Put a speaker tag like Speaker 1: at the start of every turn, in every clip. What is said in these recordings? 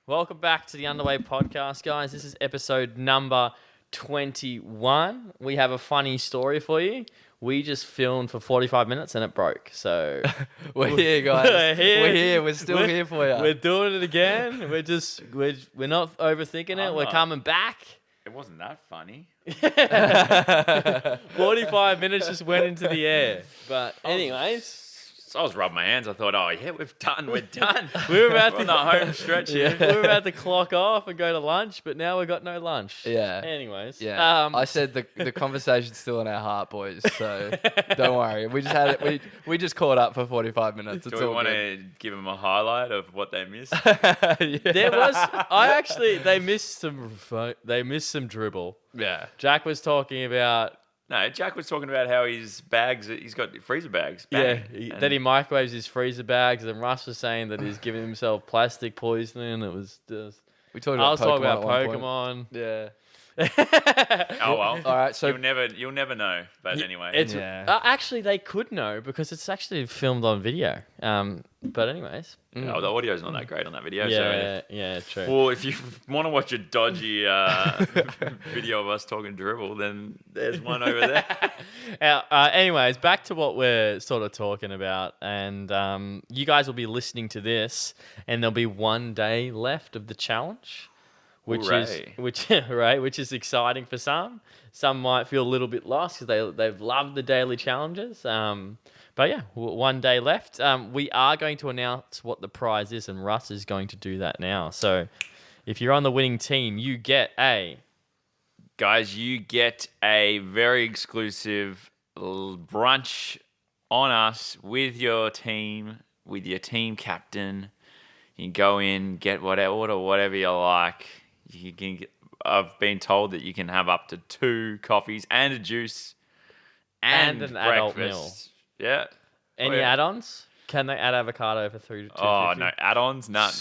Speaker 1: Welcome back to the Underway Podcast, guys. This is episode number 21. We have a funny story for you. We just filmed for 45 minutes and it broke. So
Speaker 2: We're here, guys. We're here. We're still here for you.
Speaker 1: We're doing it again. We're not overthinking it. We're coming back.
Speaker 3: It wasn't that funny.
Speaker 1: 45 minutes just went into the air. But anyways,
Speaker 3: So I was rubbing my hands. I thought, oh, yeah, we're done. We're done.
Speaker 1: we were about
Speaker 3: We're on the home stretch here.
Speaker 1: we were about to clock off and go to lunch, but now we've got no lunch.
Speaker 2: Yeah.
Speaker 1: Anyways.
Speaker 2: Yeah. I said the conversation's still in our heart, boys. So don't worry. We just had it. We just caught up for 45 minutes. It's
Speaker 3: Do we
Speaker 2: all
Speaker 3: want
Speaker 2: good.
Speaker 3: to give them a highlight of what they missed?
Speaker 1: They missed some dribble.
Speaker 2: Yeah.
Speaker 1: Jack was talking about
Speaker 3: No, Jack was talking about how his bags, he's got freezer bags. Bang.
Speaker 1: that he microwaves his freezer bags, and Russ was saying that he's giving himself plastic poisoning. It was just
Speaker 2: We talked
Speaker 1: I
Speaker 2: about
Speaker 1: was talking about
Speaker 2: at one point.
Speaker 1: Pokemon.
Speaker 2: Yeah.
Speaker 3: Oh, well.
Speaker 2: All right. So
Speaker 3: You'll never know. But anyway.
Speaker 1: It's
Speaker 2: Yeah.
Speaker 1: actually they could know because it's actually filmed on video. But anyways,
Speaker 3: Oh, the audio's not that great on that video.
Speaker 1: yeah, true.
Speaker 3: Well, if you want to watch a dodgy video of us talking dribble, then there's one over there.
Speaker 1: Anyways, back to what we're sort of talking about, and you guys will be listening to this, and there'll be 1 day left of the challenge, which is exciting for some. Some might feel a little bit lost because they've loved the daily challenges. But yeah, 1 day left. We are going to announce what the prize is, and Russ is going to do that now. So if you're on the winning team, you get
Speaker 3: Guys, you get a very exclusive brunch on us with your team captain. You can go in, get whatever you like. You can get, I've been told that you can have up to 2 coffees and a juice and
Speaker 1: an
Speaker 3: breakfast.
Speaker 1: adult meal.
Speaker 3: Yeah.
Speaker 1: Any
Speaker 3: yeah.
Speaker 1: add-ons? Can they add avocado for $3?
Speaker 3: Oh, no. Add-ons? None.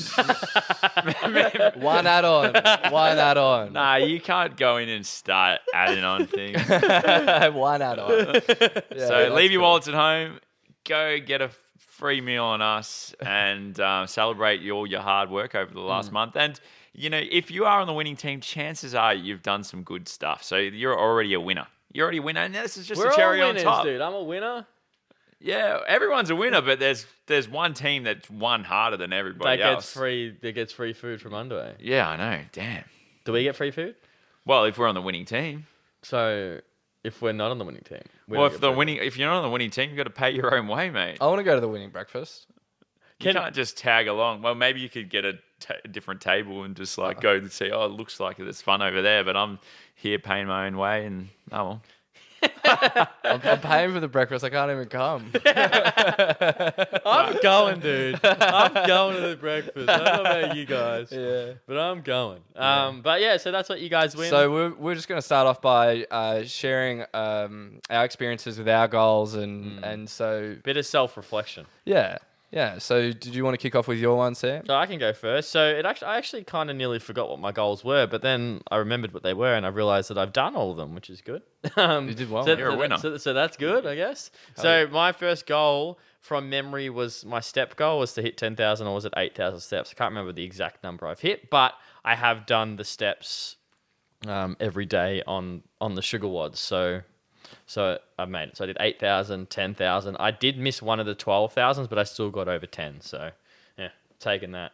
Speaker 2: one add-on. One add-on.
Speaker 3: Nah, you can't go in and start adding on things.
Speaker 2: One add-on. Yeah,
Speaker 3: So leave your
Speaker 2: cool.
Speaker 3: wallets at home. Go get a free meal on us and celebrate all your hard work over the last month. And, you know, if you are on the winning team, chances are you've done some good stuff. So you're already a winner. You're already a winner. And this is just
Speaker 1: We're
Speaker 3: a cherry
Speaker 1: all
Speaker 3: on
Speaker 1: winners,
Speaker 3: top.
Speaker 1: dude. I'm a winner.
Speaker 3: Yeah, everyone's a winner, but there's one team that's won harder than everybody else.
Speaker 1: That gets free food from Underway.
Speaker 3: Yeah, I know. Damn.
Speaker 1: Do we get free food?
Speaker 3: Well, if we're on the winning team.
Speaker 1: So if we're not on the winning team, we
Speaker 3: Well,
Speaker 1: don't get free
Speaker 3: if you're not on the winning team, you've got to pay your own way, mate.
Speaker 2: I want to go to the winning breakfast.
Speaker 3: You can't just tag along. Well, maybe you could get a different table and just like go and see, oh, it looks like it's fun over there, but I'm here paying my own way and oh well.
Speaker 2: I'm paying for the breakfast. I can't even come.
Speaker 1: I'm going, dude. I'm going to the breakfast. I don't know about you guys,
Speaker 2: Yeah.
Speaker 1: but I'm going. But yeah, so that's what you guys win.
Speaker 2: So we're just going to start off by sharing our experiences with our goals and so
Speaker 1: bit of self-reflection.
Speaker 2: yeah. So did you want to kick off with your one, Sam?
Speaker 1: So I can go first. So I actually kind of nearly forgot what my goals were, but then I remembered what they were, and I realized that I've done all of them, which is good.
Speaker 2: You did well.
Speaker 1: So,
Speaker 3: You're a winner.
Speaker 1: So that's good, I guess. So my first goal from memory was my step goal was to hit 10,000, or was it 8,000 steps? I can't remember the exact number I've hit, but I have done the steps every day on the sugar wads. So I made it. So I did 8,000, 10,000. I did miss one of the 12,000s, but I still got over 10. So yeah, taking that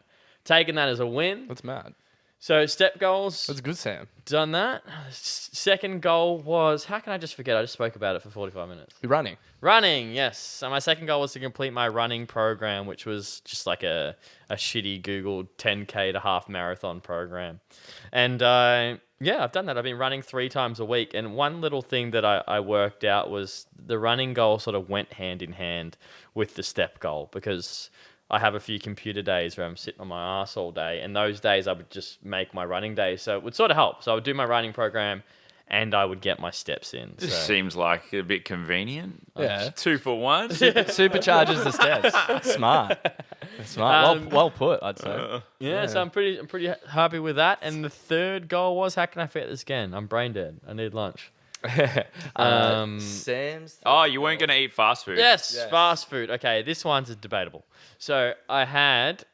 Speaker 1: as a win.
Speaker 2: That's mad.
Speaker 1: So step goals,
Speaker 2: That's good, Sam.
Speaker 1: done that. Second goal was, how can I just forget? I just spoke about it for 45 minutes.
Speaker 2: You're running.
Speaker 1: Running, yes. So my second goal was to complete my running program, which was just like a shitty Google 10K to half marathon program. And yeah, I've done that. I've been running 3 times a week. And one little thing that I worked out was the running goal sort of went hand in hand with the step goal, because I have a few computer days where I'm sitting on my ass all day. And those days I would just make my running days. So it would sort of help. So I would do my running program and I would get my steps in.
Speaker 3: This
Speaker 1: So.
Speaker 3: seems like a bit convenient.
Speaker 2: Yeah.
Speaker 3: 2 for 1.
Speaker 2: Supercharges the steps. Smart. Well put, I'd say.
Speaker 1: Yeah, so I'm pretty happy with that. And the third goal was, how can I forget this again? I'm brain dead. I need lunch.
Speaker 2: Sam's.
Speaker 3: Oh, you weren't going to eat fast food.
Speaker 1: Yes,
Speaker 2: Yes.
Speaker 1: fast food. Okay, this one's debatable. So I had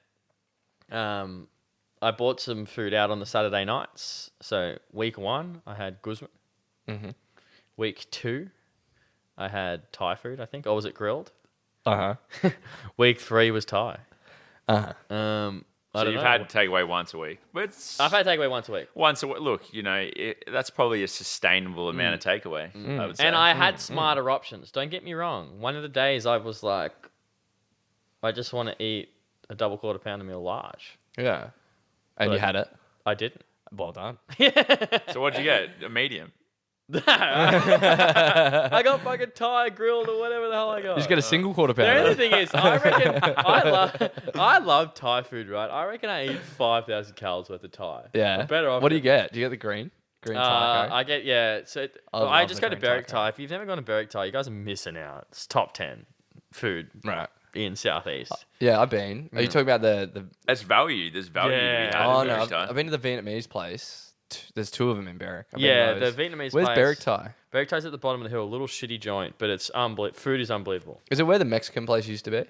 Speaker 1: I bought some food out on the Saturday nights. So week 1, I had Guzman.
Speaker 2: Mm-hmm.
Speaker 1: Week 2, I had Thai food, I think. Or was it grilled?
Speaker 2: Uh-huh.
Speaker 1: Week 3 was Thai.
Speaker 2: Uh-huh.
Speaker 1: I
Speaker 3: So
Speaker 1: don't
Speaker 3: you've
Speaker 1: know.
Speaker 3: had takeaway once a week. But it's
Speaker 1: I've had takeaway once a week.
Speaker 3: once a week. Look, that's probably a sustainable amount of takeaway, I would say.
Speaker 1: And I had smarter options. Don't get me wrong. One of the days I was like, I just want to eat a double quarter pounder meal large.
Speaker 2: Yeah. And you
Speaker 1: But-
Speaker 2: had it.
Speaker 1: I didn't.
Speaker 2: Well done.
Speaker 3: So what'd you get? A medium.
Speaker 1: I got fucking Thai grilled or whatever the hell I got.
Speaker 2: You just get a single quarter
Speaker 1: The only
Speaker 2: pounder.
Speaker 1: thing is, I reckon I love Thai food, right? I reckon I eat 5,000 calories worth of Thai.
Speaker 2: Yeah.
Speaker 1: I'm better off.
Speaker 2: What do you get? Do you get the green? Green Thai curry?
Speaker 1: I get So
Speaker 2: I
Speaker 1: I
Speaker 2: love
Speaker 1: just
Speaker 2: the
Speaker 1: go to
Speaker 2: green Thai
Speaker 1: Berwick Thai. If you've never gone to Berwick Thai, you guys are missing out. It's top 10 food
Speaker 2: Right.
Speaker 1: in Southeast.
Speaker 2: Yeah, I've been. Are you talking about the
Speaker 3: That's value. There's value to be
Speaker 1: Yeah.
Speaker 3: had.
Speaker 2: Oh,
Speaker 3: in
Speaker 2: no.
Speaker 3: Berwick Thai.
Speaker 2: I've been to the Vietnamese place. There's 2 of them in Berwick. I've been to
Speaker 1: Yeah, the
Speaker 2: those.
Speaker 1: Vietnamese
Speaker 2: Where's
Speaker 1: place.
Speaker 2: Berwick Thai?
Speaker 1: Berwick Thai's at the bottom of the hill, a little shitty joint, but it's food is unbelievable.
Speaker 2: Is it where the Mexican place used to be?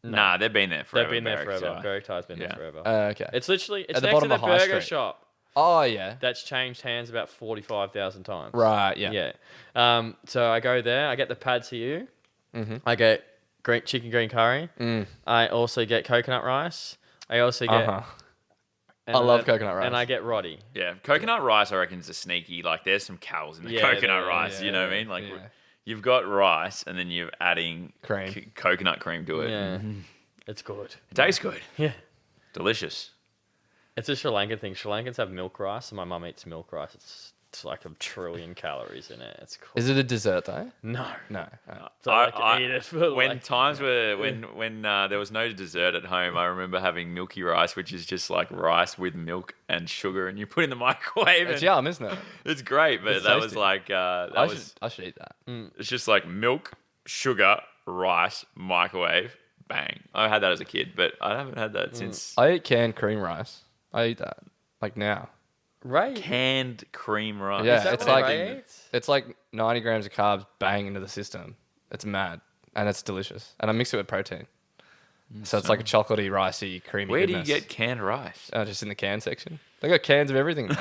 Speaker 3: Nah, they've been there forever.
Speaker 1: They've been there
Speaker 3: Berwick
Speaker 1: forever.
Speaker 3: Thai.
Speaker 1: Berwick Thai's been
Speaker 3: Yeah.
Speaker 1: there forever.
Speaker 2: Okay.
Speaker 1: It's literally
Speaker 2: At the
Speaker 1: next to
Speaker 2: bottom
Speaker 1: the
Speaker 2: of High
Speaker 1: burger
Speaker 2: Street.
Speaker 1: shop
Speaker 2: Oh, yeah.
Speaker 1: that's changed hands about 45,000 times.
Speaker 2: Right, yeah.
Speaker 1: Yeah. So I go there. I get the pad see ew.
Speaker 2: Mm-hmm.
Speaker 1: I get chicken green curry.
Speaker 2: Mm.
Speaker 1: I also get coconut rice. I also get.
Speaker 2: Uh-huh.
Speaker 1: and
Speaker 2: I love
Speaker 1: then-
Speaker 2: coconut rice.
Speaker 1: And I get Roddy.
Speaker 3: Yeah, coconut rice, I reckon, is a sneaky. Like, there's some cows in the
Speaker 1: Yeah,
Speaker 3: coconut
Speaker 1: there-
Speaker 3: rice.
Speaker 2: yeah,
Speaker 3: You know what I mean? Like,
Speaker 2: yeah.
Speaker 3: you've got rice, and then you're adding
Speaker 2: Cream.
Speaker 3: coconut cream to it.
Speaker 1: Yeah. It's good.
Speaker 3: It tastes good.
Speaker 1: Yeah.
Speaker 3: Delicious.
Speaker 1: It's a Sri Lankan thing. Sri Lankans have milk rice, and my mum eats milk rice. It's like 1 trillion calories in it. It's cool.
Speaker 2: Is it a dessert, though?
Speaker 1: No.
Speaker 2: No.
Speaker 1: So I can eat it for
Speaker 3: when
Speaker 1: like-
Speaker 3: times were when there was no dessert at home, I remember having milky rice, which is just like rice with milk and sugar, and you put in the microwave.
Speaker 2: It's
Speaker 3: and
Speaker 2: yum, isn't it?
Speaker 3: it's great, but
Speaker 2: It's
Speaker 3: that was
Speaker 2: tasty.
Speaker 3: like
Speaker 2: I should eat that.
Speaker 3: it's just like milk, sugar, rice, microwave, bang. I had that as a kid, but I haven't had that since
Speaker 2: I eat canned cream rice. I eat that. Like now.
Speaker 1: Right.
Speaker 3: canned cream rice.
Speaker 2: Yeah,
Speaker 1: Is that
Speaker 2: it's
Speaker 1: what
Speaker 2: like-
Speaker 1: Ray eats?
Speaker 2: It's like 90 grams of carbs bang into the system. It's mad. And it's delicious. And I mix it with protein. So it's like a chocolatey, ricey, creamy
Speaker 3: Where
Speaker 2: goodness.
Speaker 3: do you get canned rice?
Speaker 2: Just in the can section. They got cans of everything. mate.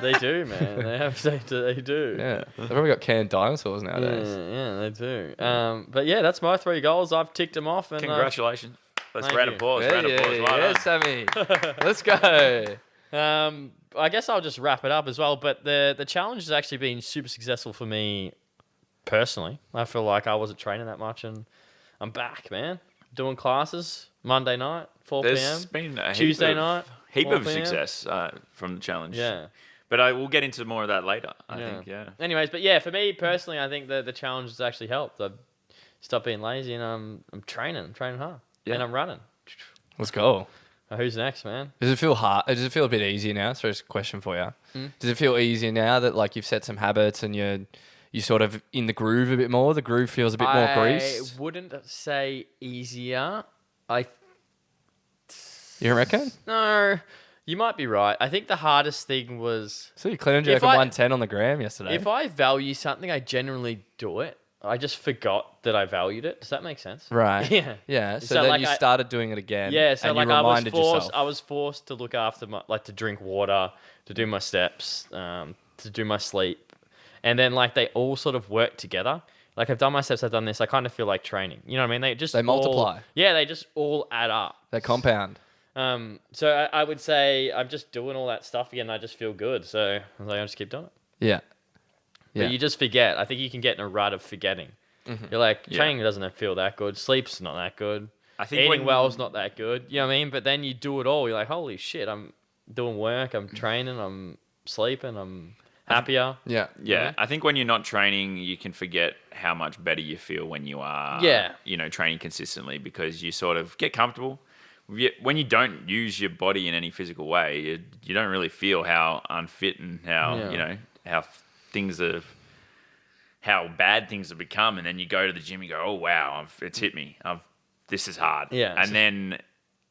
Speaker 1: They do, man. They do.
Speaker 2: Yeah. They've probably got canned dinosaurs nowadays.
Speaker 1: Yeah, they do. But yeah, that's my 3 goals. I've ticked them off. And
Speaker 3: Congratulations. Let's
Speaker 1: Thank
Speaker 3: round of
Speaker 1: you.
Speaker 3: applause.
Speaker 2: Yeah,
Speaker 3: Round of applause. Well
Speaker 2: yeah,
Speaker 3: done.
Speaker 2: Sammy. Let's go.
Speaker 1: I guess I'll just wrap it up as well. But the challenge has actually been super successful for me personally. I feel like I wasn't training that much, and I'm back, man. Doing classes Monday night, 4
Speaker 3: There's
Speaker 1: p.m.
Speaker 3: been a
Speaker 1: Tuesday night,
Speaker 3: heap
Speaker 1: 4
Speaker 3: of
Speaker 1: p.m.
Speaker 3: success from the challenge.
Speaker 1: Yeah.
Speaker 3: But I will get into more of that later. I
Speaker 1: Yeah.
Speaker 3: think, yeah.
Speaker 1: Anyways, but yeah, for me personally, I think the challenge has actually helped. I've stopped being lazy, and I'm training hard,
Speaker 3: Yeah.
Speaker 1: and I'm running.
Speaker 2: Let's go.
Speaker 1: Who's next, man?
Speaker 2: Does it feel hard? Does it feel a bit easier now? So, it's a question for you. Does it feel easier now that like you've set some habits and you're sort of in the groove a bit more? The groove feels a bit more greased.
Speaker 1: I wouldn't say easier.
Speaker 2: You reckon?
Speaker 1: No, you might be right. I think the hardest thing was
Speaker 2: So you clean and
Speaker 1: If
Speaker 2: jerk on
Speaker 1: I-
Speaker 2: 110 on the gram yesterday.
Speaker 1: if I value something, I generally do it. I just forgot that I valued it. Does that make sense?
Speaker 2: Right.
Speaker 1: Yeah.
Speaker 2: Yeah. So,
Speaker 1: So,
Speaker 2: then
Speaker 1: like,
Speaker 2: you
Speaker 1: I-
Speaker 2: started doing it again.
Speaker 1: Yeah, so
Speaker 2: and
Speaker 1: like
Speaker 2: you
Speaker 1: I was
Speaker 2: reminded
Speaker 1: forced.
Speaker 2: yourself.
Speaker 1: I was forced to look after my to drink water, to do my steps, to do my sleep, and then like they all sort of work together. Like I've done my steps, I've done this. I kind of feel like training. You know what I mean? They
Speaker 2: They multiply.
Speaker 1: Yeah, they just all add up.
Speaker 2: They compound.
Speaker 1: So I would say I'm just doing all that stuff again. And I just feel good. So I was like, I just keep doing it.
Speaker 2: Yeah. Yeah.
Speaker 1: But you just forget. I think you can get in a rut of forgetting. You're like,
Speaker 3: Yeah.
Speaker 1: training doesn't feel that good. Sleep's not that good.
Speaker 3: I think
Speaker 1: Eating
Speaker 3: when-
Speaker 1: well's not that good. You know what I mean? But then you do it all. You're like, holy shit, I'm doing work, I'm training, I'm sleeping, I'm happier.
Speaker 2: Yeah.
Speaker 3: Yeah, I think when you're not training, you can forget how much better you feel when you are,
Speaker 1: Yeah.
Speaker 3: training consistently because you sort of get comfortable. When you don't use your body in any physical way, you don't really feel how unfit and how
Speaker 1: Yeah.
Speaker 3: how things have, how bad things have become, and then you go to the gym, and you go, oh wow, it's hit me. This is hard.
Speaker 1: Yeah.
Speaker 3: and then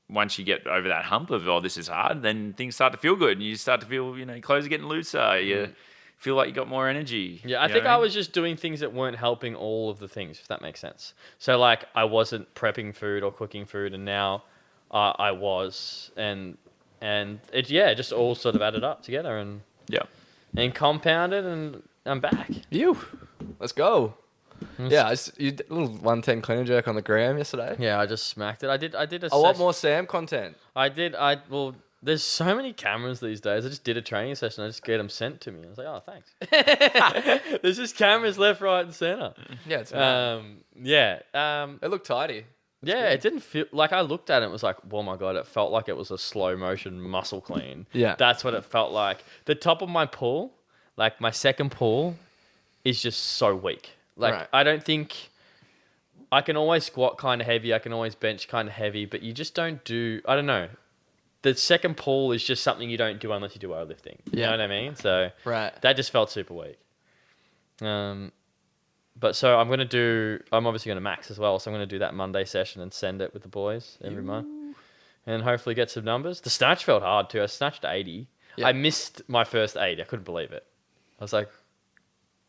Speaker 3: once you get over that hump of this is hard, then things start to feel good, and you start to feel your clothes are getting looser. You feel like you got more energy.
Speaker 1: Yeah, I
Speaker 3: you
Speaker 1: think
Speaker 3: know
Speaker 1: I
Speaker 3: what
Speaker 1: was just doing things that weren't helping all of the things, if that makes sense. So, like, I wasn't prepping food or cooking food, and now I was. And and it just all sort of added up together
Speaker 3: Yeah.
Speaker 1: and compounded, and I'm back.
Speaker 2: You. Let's go. Yeah, you did a little 110 clean and jerk on the gram yesterday.
Speaker 1: Yeah, I just smacked it. I did a
Speaker 2: I want
Speaker 1: session-
Speaker 2: more Sam content.
Speaker 1: well, there's so many cameras these days. I just did a training session. I just get them sent to me. I was like, oh, thanks. There's just cameras left, right, and center.
Speaker 2: Yeah, it's
Speaker 1: It
Speaker 2: It looked tidy.
Speaker 1: it didn't feel like I looked at it and was like, oh my God, it felt like it was a slow motion muscle clean.
Speaker 2: Yeah.
Speaker 1: That's what it felt like. The top of my pull, like my second pull, is just so weak. Like,
Speaker 2: Right.
Speaker 1: I don't think I can always squat kind of heavy. I can always bench kind of heavy, but you just don't do, I don't know. The second pull is just something you don't do unless you do weightlifting. You
Speaker 2: Yeah.
Speaker 1: know what I mean? So
Speaker 2: Right.
Speaker 1: that just felt super weak. But so I'm obviously going to max as well. So I'm going to do that Monday session and send it with the boys every month and hopefully get some numbers. The snatch felt hard too. I snatched 80.
Speaker 2: Yeah.
Speaker 1: I missed my first 80. I couldn't believe it. I was like,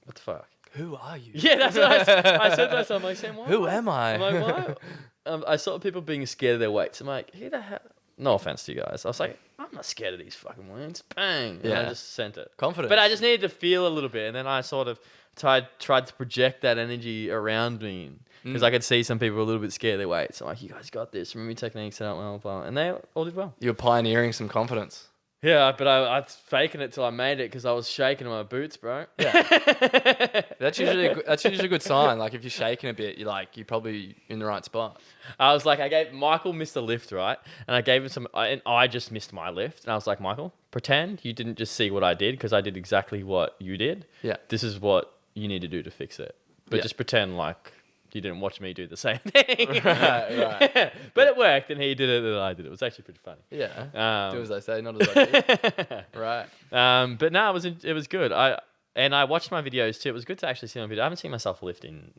Speaker 1: what the fuck?
Speaker 2: Who are you?
Speaker 1: Yeah, that's what I said to myself. I'm like, Sam, why?
Speaker 2: Who am I?
Speaker 1: I'm like, why? I saw people being scared of their weights. I'm like, who the hell? No offense to you guys. I was like, I'm not scared of these fucking weights. Bang. And I
Speaker 2: Yeah.
Speaker 1: just sent it.
Speaker 2: Confidence.
Speaker 1: But I just needed to feel a little bit. And then I sort of tried to project that energy around me. Because I could see some people were a little bit scared of their weights. I'm like, you guys got this. Remember your techniques, set up well, blah. And they all did well.
Speaker 2: You're pioneering some confidence.
Speaker 1: Yeah, but I was faking it till I made it because I was shaking in my boots, bro.
Speaker 2: That's usually a good sign. Like if you're shaking a bit, you're probably in the right spot.
Speaker 1: I was like, Michael missed a lift, right? And I gave him some, and I just missed my lift. And I was like, Michael, pretend you didn't just see what I did because I did exactly what you did.
Speaker 2: Yeah.
Speaker 1: This is what you need to do to fix it. But
Speaker 2: Yeah.
Speaker 1: just pretend like you didn't watch me do the same thing.
Speaker 2: Right.
Speaker 1: But it worked, and he did it, and I did it. It was actually pretty funny.
Speaker 2: Yeah. Do as I say, not as I do. Right.
Speaker 1: But no, it was good. I watched my videos too. It was good to actually see my video. I haven't seen myself lift in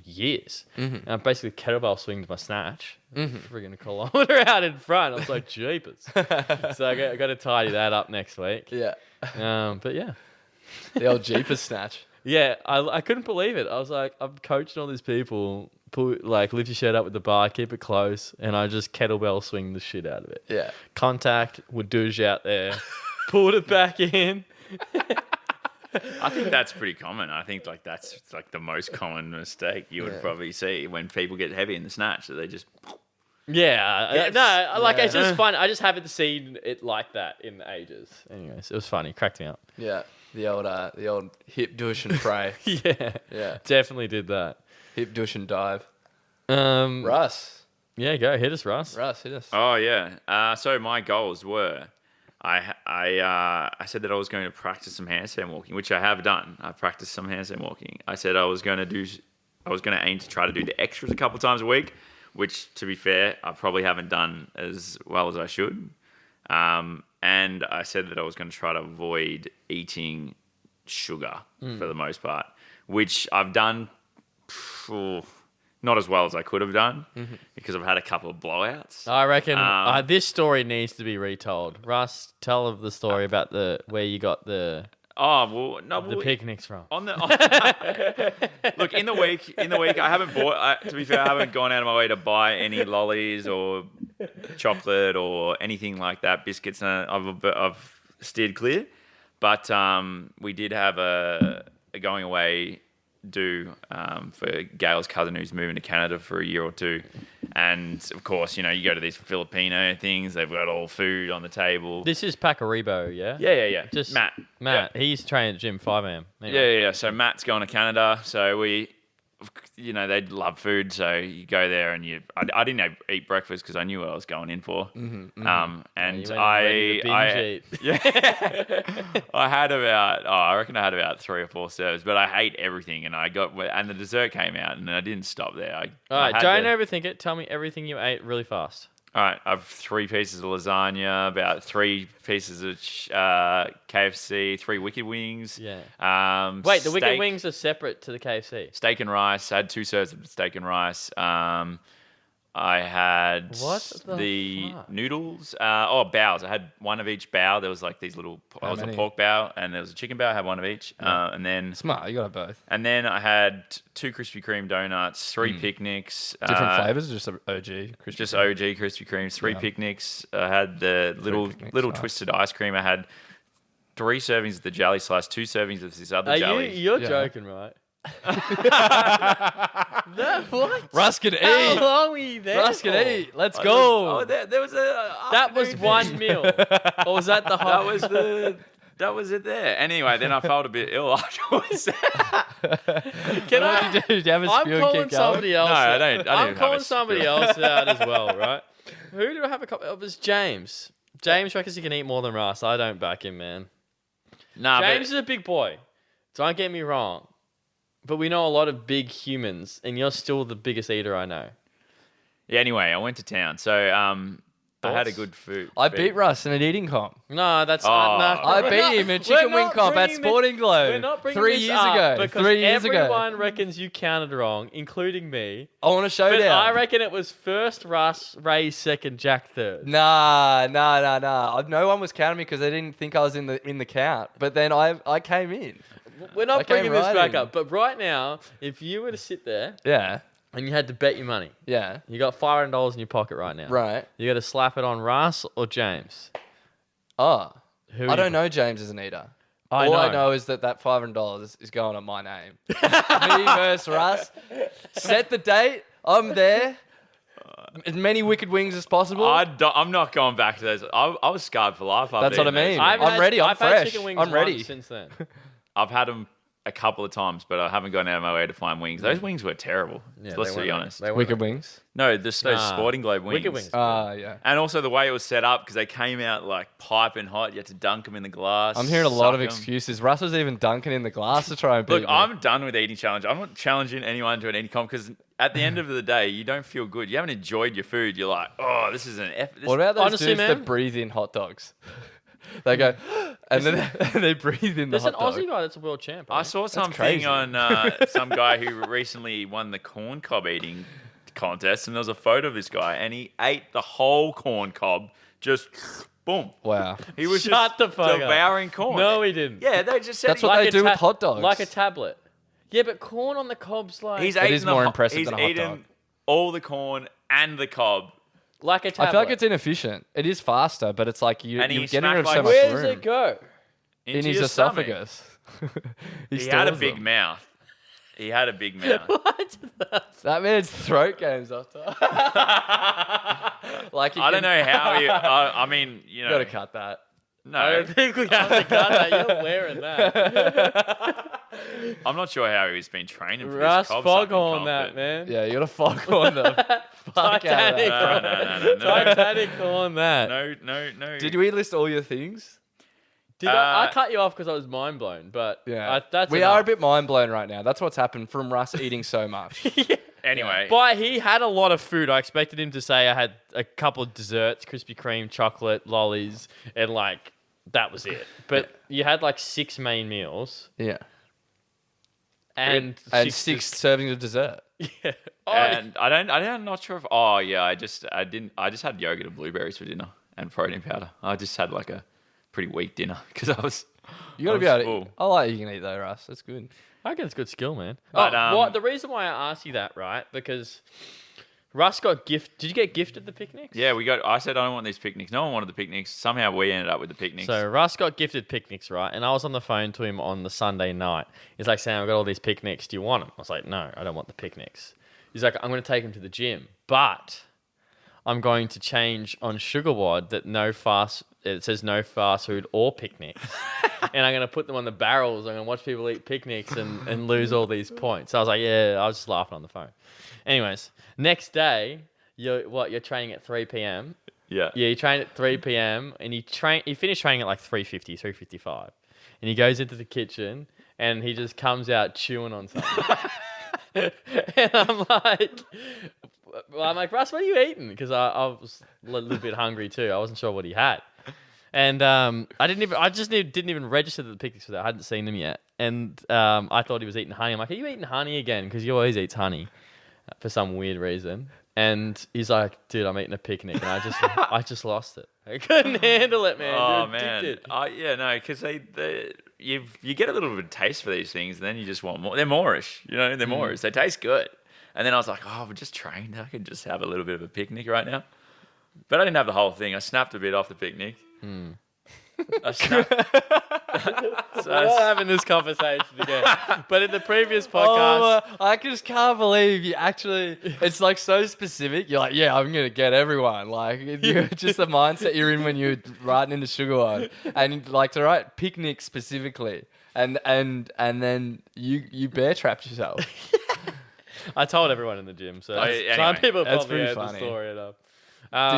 Speaker 1: years. And I basically kettlebell swinged my snatch, friggin' a kilometer out in front. I was like, jeepers. So I got to tidy that up next week.
Speaker 2: Yeah.
Speaker 1: But yeah.
Speaker 2: The old Jeepers snatch.
Speaker 1: Yeah, I couldn't believe it. I was like, I'm coaching all these people, lift your shirt up with the bar, keep it close, and I just kettlebell swing the shit out of it.
Speaker 2: Yeah.
Speaker 1: Contact, would douche out there, pulled it back in.
Speaker 3: I think that's pretty common. I think that's the most common mistake you would probably see when people get heavy in the snatch, that they just
Speaker 1: Yeah, it's just
Speaker 2: Yeah.
Speaker 1: fun. I just haven't seen it like that in ages. Anyways, it was funny. Cracked me up.
Speaker 2: Yeah. The old hip douche and pray.
Speaker 1: Yeah,
Speaker 2: Yeah.
Speaker 1: definitely did that.
Speaker 2: Hip douche and dive.
Speaker 1: Um,
Speaker 2: Russ.
Speaker 1: yeah, go hit us, Russ.
Speaker 2: Russ, hit us.
Speaker 3: Oh yeah. So my goals were, I said that I was going to practice some handstand walking, which I have done. I've practiced some handstand walking. I said I was going to aim to try to do the extras a couple times a week, which, to be fair, I probably haven't done as well as I should. And I said that I was going to try to avoid eating sugar for the most part, which I've done not as well as I could have done because I've had a couple of blowouts.
Speaker 1: I reckon this story needs to be retold. Russ, tell of the story about where you got the picnics from.
Speaker 3: Look, in the week, I haven't bought. To be fair, I haven't gone out of my way to buy any lollies or chocolate or anything like that. Biscuits, I've steered clear. But we did have a going away do for Gail's cousin who's moving to Canada for a year or two. And of course, you go to these Filipino things, they've got all food on the table.
Speaker 1: This is Pacaribo, yeah?
Speaker 3: Yeah.
Speaker 1: Just
Speaker 3: Matt.
Speaker 1: Matt,
Speaker 3: Yeah.
Speaker 1: he used to train at gym 5 a.m. Anyway.
Speaker 3: Yeah. So Matt's going to Canada. So they love food. So you go there and I didn't eat breakfast because I knew what I was going in for. And
Speaker 1: You went ready to
Speaker 3: I
Speaker 1: binge eat.
Speaker 3: yeah, I reckon I had about 3 or 4 serves, but I ate everything and the dessert came out and I didn't stop there.
Speaker 1: All right, don't overthink it. Tell me everything you ate really fast.
Speaker 3: All right, I've 3 pieces of lasagna, about 3 pieces of KFC, 3 Wicked Wings.
Speaker 1: Yeah. Wait, the Wicked
Speaker 3: steak-
Speaker 1: Wings are separate to the KFC.
Speaker 3: Steak and rice. I had 2 serves of steak and rice. I had
Speaker 1: What the fuck?
Speaker 3: noodles. Bows. I had one of each bow. There was like these little.
Speaker 2: How
Speaker 3: I was
Speaker 2: many?
Speaker 3: a pork bow, and there was a chicken bow. I had one of each,
Speaker 2: Smart. You got it both.
Speaker 3: and then I had 2 Krispy Kreme donuts, 3 picnics,
Speaker 2: Different flavors, or just OG. Krispy
Speaker 3: just
Speaker 2: Kreme?
Speaker 3: OG Krispy Kremes, 3
Speaker 2: Yeah.
Speaker 3: picnics. I had the little
Speaker 2: picnics, nice.
Speaker 3: twisted ice cream. I had 3 servings of the jelly slice, 2 servings of this other
Speaker 1: Are
Speaker 3: jelly.
Speaker 1: you're
Speaker 2: Yeah.
Speaker 1: joking, right? That what?
Speaker 2: Russ can
Speaker 1: How
Speaker 2: eat.
Speaker 1: long were you there?
Speaker 2: Russ can
Speaker 1: for?
Speaker 2: eat. Let's
Speaker 3: I
Speaker 2: go.
Speaker 3: was- there was a.
Speaker 1: That was
Speaker 3: afternoon
Speaker 1: one
Speaker 3: thing.
Speaker 1: meal, or was that the whole?
Speaker 3: That was it there. Anyway, then I felt a bit ill afterwards.
Speaker 1: Can
Speaker 2: What
Speaker 1: I?
Speaker 2: did you do? Did you have a
Speaker 1: I'm
Speaker 2: spew and
Speaker 1: calling
Speaker 2: keep going?
Speaker 1: somebody else.
Speaker 3: No, I
Speaker 1: out.
Speaker 3: don't- I don't
Speaker 1: I'm
Speaker 3: have
Speaker 1: calling
Speaker 3: a
Speaker 1: somebody
Speaker 3: spill.
Speaker 1: else out as well, right? Who do I have a couple? It was James. James reckons he can eat more than Russ. I don't back him, man.
Speaker 3: Nah,
Speaker 1: James
Speaker 3: but
Speaker 1: is a big boy. Don't get me wrong, but we know a lot of big humans, and you're still the biggest eater I know.
Speaker 3: yeah. Anyway, I went to town, so I had a
Speaker 1: Thoughts?
Speaker 3: good food.
Speaker 2: I
Speaker 3: feed.
Speaker 2: beat Russ in an eating comp.
Speaker 1: No, that's
Speaker 3: Oh.
Speaker 1: not.
Speaker 2: I
Speaker 1: we're
Speaker 2: beat
Speaker 1: not-
Speaker 2: him in
Speaker 1: we're
Speaker 2: chicken wing
Speaker 1: not
Speaker 2: comp at
Speaker 1: bringing this-
Speaker 2: Sporting Globe
Speaker 1: We're not bringing
Speaker 2: 3
Speaker 1: this
Speaker 2: years
Speaker 1: up
Speaker 2: ago.
Speaker 1: because
Speaker 2: 3 years ago.
Speaker 1: everyone reckons you counted wrong, including me.
Speaker 2: I want to
Speaker 1: But
Speaker 2: showdown.
Speaker 1: I reckon it was first Russ, Ray second, Jack third.
Speaker 2: Nah. No one was counting me because they didn't think I was in the count. But then I came in.
Speaker 1: We're not
Speaker 2: I came
Speaker 1: bringing this
Speaker 2: right
Speaker 1: back
Speaker 2: in.
Speaker 1: up. But right now, if you were to sit there
Speaker 2: Yeah.
Speaker 1: and you had to bet your money,
Speaker 2: Yeah.
Speaker 1: you got $500 in your pocket right now.
Speaker 2: Right.
Speaker 1: You got to slap it on Russ or James.
Speaker 2: Oh.
Speaker 1: Who
Speaker 2: I don't know James is an eater.
Speaker 1: I
Speaker 2: All I
Speaker 1: know.
Speaker 2: know is that $500 is going on my name. Me versus Russ. Set the date. I'm there. As many wicked wings as possible.
Speaker 3: I'm not going back to those. I was scarred for life. After
Speaker 2: That's what I
Speaker 3: eating those
Speaker 2: mean.
Speaker 3: wings.
Speaker 2: I'm ready, I'm
Speaker 1: I've had
Speaker 2: fresh,
Speaker 1: chicken wings
Speaker 2: I'm ready.
Speaker 1: once since then.
Speaker 3: I've had them a couple of times, but I haven't gone out of my way to find wings. Those wings were terrible. Let's be honest.
Speaker 2: Wicked wings.
Speaker 3: No, those
Speaker 1: Nah.
Speaker 3: Sporting Globe wings.
Speaker 1: Wicked wings.
Speaker 2: Yeah.
Speaker 3: And also the way it was set up because they came out like piping hot. You had to dunk them in the glass.
Speaker 2: I'm hearing a lot
Speaker 3: suck
Speaker 2: of
Speaker 3: 'em.
Speaker 2: excuses. Russ was even dunking in the glass to try and beat
Speaker 3: Look,
Speaker 2: me.
Speaker 3: I'm done with the eating challenge. I'm not challenging anyone to an eating comp because at the end of the day, you don't feel good. You haven't enjoyed your food. You're like, oh, this is an F. This
Speaker 2: What about those
Speaker 1: Honestly,
Speaker 2: dudes
Speaker 1: man-
Speaker 2: that breathe in hot dogs? They go, and then they breathe in the
Speaker 1: There's an
Speaker 2: hot dog.
Speaker 1: Aussie guy that's a world champ.
Speaker 3: I saw something
Speaker 2: crazy.
Speaker 3: on some guy who recently won the corn cob eating contest, and there was a photo of this guy, and he ate the whole corn cob, just boom.
Speaker 2: Wow.
Speaker 3: He was
Speaker 1: Shut
Speaker 3: just
Speaker 1: the fuck up.
Speaker 3: devouring corn.
Speaker 1: No, he didn't.
Speaker 3: Yeah, they just said
Speaker 2: That's
Speaker 3: he-
Speaker 2: what they
Speaker 1: a
Speaker 2: do with hot dogs.
Speaker 1: Like a tablet. Yeah, but corn on the cob's like
Speaker 3: he's
Speaker 2: It
Speaker 3: eaten
Speaker 2: is
Speaker 3: the
Speaker 2: more
Speaker 3: ho-
Speaker 2: impressive
Speaker 3: he's
Speaker 2: than a hot
Speaker 3: eaten
Speaker 2: dog.
Speaker 3: all the corn and the cob.
Speaker 1: like a tablet.
Speaker 2: I feel like it's inefficient. It is faster, but it's like
Speaker 3: And he
Speaker 2: you're getting rid of
Speaker 3: smacked
Speaker 2: so
Speaker 3: like-
Speaker 2: much
Speaker 1: Where does
Speaker 2: room
Speaker 1: it go?
Speaker 2: in
Speaker 3: Into
Speaker 2: his
Speaker 3: your stomach.
Speaker 2: esophagus.
Speaker 3: He had a
Speaker 2: stores
Speaker 3: big
Speaker 2: them.
Speaker 3: mouth. He had a big mouth.
Speaker 1: What?
Speaker 2: That man's throat game's after. Like
Speaker 3: I don't know how he. I mean, you
Speaker 2: You
Speaker 3: know,
Speaker 2: gotta cut that.
Speaker 1: I
Speaker 3: no,
Speaker 1: don't think we have to cut that. You're wearing that.
Speaker 3: I'm not sure how he's been training for
Speaker 1: Russ
Speaker 3: this cob sucking
Speaker 1: Foghorn
Speaker 3: comp,
Speaker 1: that,
Speaker 3: but-
Speaker 1: man.
Speaker 2: Yeah, you gotta fuck on the fuck out of
Speaker 1: Titanic.
Speaker 2: that.
Speaker 3: No.
Speaker 1: Titanic on that.
Speaker 3: No.
Speaker 2: Did we list all your things?
Speaker 1: Did I cut you off because I was mind blown, but
Speaker 2: Yeah.
Speaker 1: that's
Speaker 2: we are a
Speaker 1: enough.
Speaker 2: bit mind blown right now. That's what's happened from Russ eating so much.
Speaker 3: Anyway,
Speaker 1: But he had a lot of food. I expected him to say I had a couple of desserts, Krispy Kreme, chocolate, lollies, and like that was it. But you had like 6 main meals
Speaker 2: Yeah.
Speaker 1: and
Speaker 2: And six servings of dessert.
Speaker 1: Yeah. Oh,
Speaker 3: and I'm not sure if. Oh yeah, I just had yogurt and blueberries for dinner and protein powder. I just had like a pretty weak dinner because I was.
Speaker 2: You gotta
Speaker 3: I
Speaker 2: be
Speaker 3: was
Speaker 2: able to.
Speaker 3: full.
Speaker 2: I like you can eat though, Russ. That's good.
Speaker 1: I reckon it's good skill, man.
Speaker 3: But,
Speaker 1: The reason why I asked you that, right? Because Russ got gift. Did you get gifted the picnics?
Speaker 3: Yeah, we got. I said I don't want these picnics. No one wanted the picnics. Somehow we ended up with the picnics.
Speaker 1: So Russ got gifted picnics, right? And I was on the phone to him on the Sunday night. He's like, Sam, I've got all these picnics. Do you want them? I was like, no, I don't want the picnics. He's like, I'm going to take him to the gym, but I'm going to change on SugarWOD that it says no fast food or picnics. And I'm going to put them on the barrels. I'm going to watch people eat picnics and lose all these points. So I was like, yeah, I was just laughing on the phone. Anyways, next day, you're training at 3 p.m.
Speaker 3: yeah.
Speaker 1: Yeah, he trained at 3 p.m. and he finished training at like 3:50, 3:55. And he goes into the kitchen and he just comes out chewing on something. And I'm like, Russ, what are you eating? Because I was a little bit hungry too. I wasn't sure what he had. And I just didn't even register the picnics for that. I hadn't seen them yet. And I thought he was eating honey. I'm like, are you eating honey again? Because he always eats honey for some weird reason. And he's like, dude, I'm eating a picnic, and I just lost it. I couldn't handle it, man.
Speaker 3: Oh
Speaker 1: You're
Speaker 3: man,
Speaker 1: addicted.
Speaker 3: yeah, no, because you get a little bit of taste for these things, and then you just want more. They're Moorish, they're Moorish. They taste good. And then I was like, oh, I've just trained. I could just have a little bit of a picnic right now. But I didn't have the whole thing. I snapped a bit off the picnic. I snapped.
Speaker 1: We're not having this conversation again. But in the previous
Speaker 2: Oh,
Speaker 1: podcast,
Speaker 2: I just can't believe you actually. It's like so specific. You're like, yeah, I'm gonna get everyone. Like, you're just the mindset you're in when you're writing in the sugar one, and like to write picnic specifically, and then you bear trapped yourself.
Speaker 1: I told everyone in the gym, so
Speaker 3: Anyway,
Speaker 1: some people
Speaker 2: that's
Speaker 1: probably
Speaker 2: pretty
Speaker 1: heard the
Speaker 2: funny.
Speaker 1: story enough.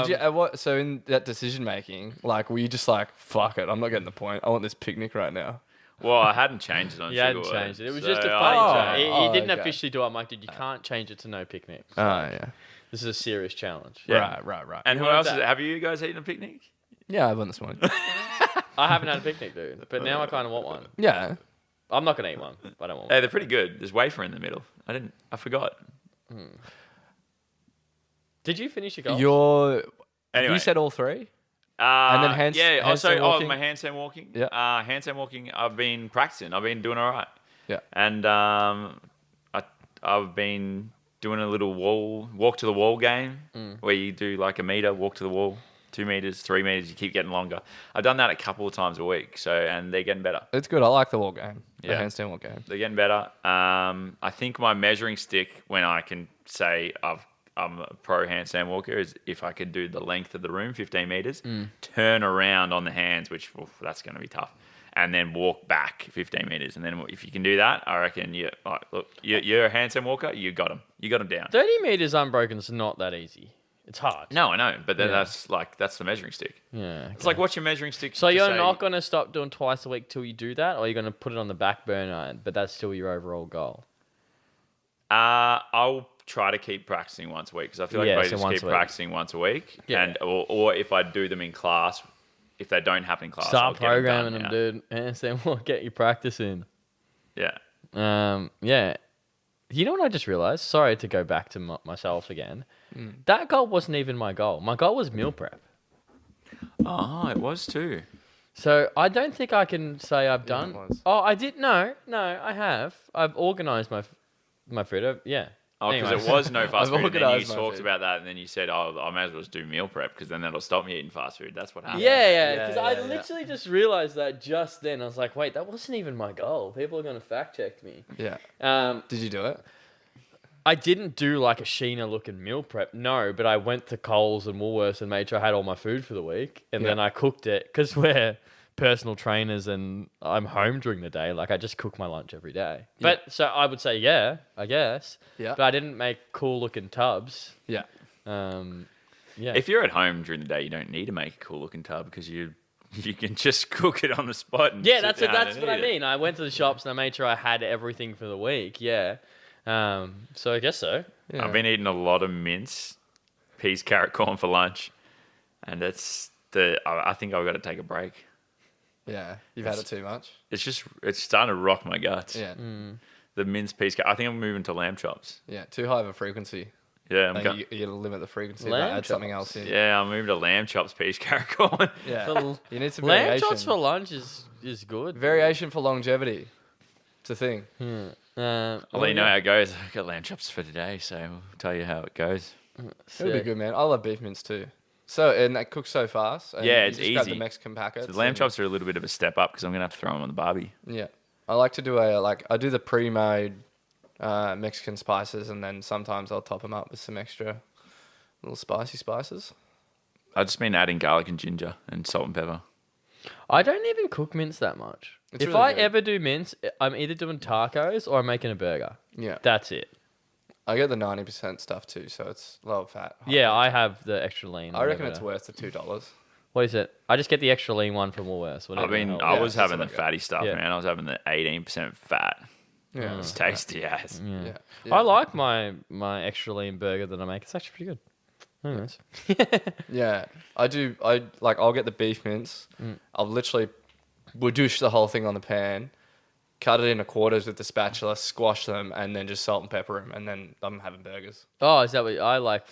Speaker 2: Did you? What? So in that decision making, like, were you just like, fuck it, I'm not getting the point. I want this picnic right now.
Speaker 3: Well, I hadn't changed it on
Speaker 1: You
Speaker 3: Sugar
Speaker 1: hadn't
Speaker 3: Word,
Speaker 1: changed it. It was
Speaker 3: so
Speaker 1: just a
Speaker 3: I-
Speaker 1: funny
Speaker 2: Oh,
Speaker 1: joke. He didn't
Speaker 2: okay.
Speaker 1: officially do it. I'm like, dude, you can't change it to no picnic.
Speaker 2: Oh yeah.
Speaker 1: This is a serious challenge.
Speaker 3: Yeah.
Speaker 2: Right.
Speaker 3: And
Speaker 1: You
Speaker 3: who
Speaker 1: want
Speaker 3: else?
Speaker 1: that?
Speaker 3: Have you guys eaten a picnic?
Speaker 2: Yeah, I won this one.
Speaker 1: I haven't had a picnic, dude, but now I kind of want one.
Speaker 2: Yeah.
Speaker 1: I'm not gonna eat one. But I don't want
Speaker 3: Hey,
Speaker 1: one.
Speaker 3: they're pretty good. There's wafer in the middle. I forgot.
Speaker 1: Did you finish your goals?
Speaker 2: Your.
Speaker 3: Anyway,
Speaker 2: You said all three.
Speaker 3: and
Speaker 2: then handstand walking?
Speaker 3: my handstand walking.
Speaker 2: Yeah.
Speaker 3: Handstand walking. I've been practicing. I've been doing all right.
Speaker 2: Yeah.
Speaker 3: And I've been doing a little walk to the wall game where you do like a meter, walk to the wall, 2 meters, 3 meters. You keep getting longer. I've done that a couple of times a week. And they're getting better.
Speaker 2: It's good. I like the wall game. The
Speaker 3: Yeah.
Speaker 2: handstand wall game.
Speaker 3: They're getting better. I think my measuring stick, when I can say I'm a pro handstand walker, is if I could do the length of the room, 15 meters, turn around on the hands, which that's going to be tough, and then walk back 15 meters. And then if you can do that, I reckon you're a handstand walker. You got them. You got them down.
Speaker 1: 30 meters unbroken is not that easy. It's hard.
Speaker 3: No, I know, but then
Speaker 1: Yeah.
Speaker 3: that's the measuring stick.
Speaker 1: Yeah.
Speaker 3: It's like, what's your measuring stick?
Speaker 1: So
Speaker 3: to
Speaker 1: you're
Speaker 3: say-
Speaker 1: not going to stop doing twice a week till you do that, or you're going to put it on the back burner, but that's still your overall goal?
Speaker 3: I'll try to keep practicing once a week because I feel like
Speaker 1: Yeah,
Speaker 3: if I
Speaker 1: so
Speaker 3: just
Speaker 1: once
Speaker 3: keep
Speaker 1: a week.
Speaker 3: practicing once a week,
Speaker 1: Yeah.
Speaker 3: and or if I do them in class, if they don't happen in class, I'll
Speaker 1: Start
Speaker 3: get them
Speaker 1: programming
Speaker 3: done,
Speaker 1: them,
Speaker 3: yeah.
Speaker 1: dude, and say, well, get your practice in.
Speaker 3: Yeah.
Speaker 1: Yeah. You know what I just realized? Sorry to go back to myself again. That goal wasn't even my goal. My goal was meal prep.
Speaker 3: Oh, it was too.
Speaker 1: So I don't think I can say I've
Speaker 2: it
Speaker 1: done.
Speaker 2: was.
Speaker 1: Oh, I did. No, I have. I've organized my food. Yeah.
Speaker 3: Oh, because
Speaker 1: Anyways.
Speaker 3: it was no fast
Speaker 2: I've
Speaker 3: food. And then you
Speaker 2: organised my
Speaker 3: talked
Speaker 2: food.
Speaker 3: about that, and then you said, "Oh, I may as well just do meal prep because then that'll stop me eating fast food." That's what happened.
Speaker 1: Yeah. Because I
Speaker 2: yeah.
Speaker 1: literally just realized that just then. I was like, wait, that wasn't even my goal. People are going to fact check me.
Speaker 2: Yeah. Did you do it?
Speaker 1: I didn't do like a Sheena looking meal prep, no, but I went to Coles and Woolworths and made sure I had all my food for the week. And then
Speaker 2: Yeah.
Speaker 1: I cooked it because we're personal trainers and I'm home during the day. Like I just cook my lunch every day. But so I would say, yeah, I guess.
Speaker 2: Yeah.
Speaker 1: But I didn't make cool looking tubs.
Speaker 2: Yeah.
Speaker 1: Yeah.
Speaker 3: If you're at home during the day, you don't need to make a cool looking tub because you can just cook it on the spot. And
Speaker 1: yeah,
Speaker 3: sit
Speaker 1: that's
Speaker 3: down
Speaker 1: that's
Speaker 3: and
Speaker 1: what I
Speaker 3: eat it.
Speaker 1: mean. I went to the shops and I made sure I had everything for the week. Yeah. So I guess so.
Speaker 2: Yeah.
Speaker 3: I've been eating a lot of mince, peas, carrot, corn for lunch, and I think I've got to take a break.
Speaker 2: Yeah. You've had it too much.
Speaker 3: It's starting to rock my guts.
Speaker 2: Yeah.
Speaker 3: The mince, peas, I think I'm moving to lamb chops.
Speaker 2: Yeah. Too high of a frequency.
Speaker 3: Yeah,
Speaker 2: Like, you got to limit the frequency. But
Speaker 1: Lamb
Speaker 2: add something
Speaker 1: chops.
Speaker 2: else in.
Speaker 3: yeah, I'm moving to lamb chops, peas, carrot, corn.
Speaker 2: Yeah.
Speaker 1: The
Speaker 2: You need some
Speaker 1: lamb
Speaker 2: variation.
Speaker 1: chops for lunch is good.
Speaker 2: Variation for longevity. It's a thing.
Speaker 3: I'll let you know how it goes. I've got lamb chops for today, so we'll tell you how it goes.
Speaker 2: It'll be good, man. I love beef mince too. So and that cooks so fast. And
Speaker 3: Yeah,
Speaker 2: you
Speaker 3: it's
Speaker 2: just grab the
Speaker 3: easy.
Speaker 2: Mexican packets.
Speaker 3: The lamb
Speaker 2: and-
Speaker 3: chops are a little bit of a step up because I'm gonna have to throw them on the barbie.
Speaker 2: Yeah, I like to do I do the pre-made Mexican spices, and then sometimes I'll top them up with some extra little spicy spices.
Speaker 3: I've just been adding garlic and ginger and salt and pepper.
Speaker 1: I don't even cook mince that much.
Speaker 2: It's
Speaker 1: if
Speaker 2: really
Speaker 1: I
Speaker 2: good.
Speaker 1: ever do mince, I'm either doing tacos or I'm making a burger.
Speaker 2: Yeah,
Speaker 1: That's it.
Speaker 2: I get the 90% stuff too, so it's low fat. high
Speaker 1: Yeah,
Speaker 2: protein.
Speaker 1: I have the extra lean.
Speaker 2: I reckon
Speaker 1: whatever.
Speaker 2: it's worth the $2.
Speaker 1: What is it? I just get the extra lean one from Woolworths.
Speaker 3: I
Speaker 1: whatever
Speaker 3: mean,
Speaker 1: the hell.
Speaker 3: I
Speaker 2: Yeah,
Speaker 3: was
Speaker 2: that's
Speaker 3: having the
Speaker 2: what I got.
Speaker 3: fatty stuff,
Speaker 1: Yeah.
Speaker 3: man. I was having the 18% fat.
Speaker 2: Yeah,
Speaker 3: It's tasty as.
Speaker 2: yeah.
Speaker 1: I like my extra lean burger that I make. It's actually pretty good. Anyways.
Speaker 2: Yeah, I do. I'll get the beef mince. I'll literally douche the whole thing on the pan, cut it into quarters with the spatula, squash them, and then just salt and pepper them, and then I'm having burgers.
Speaker 1: Oh, is that what I like?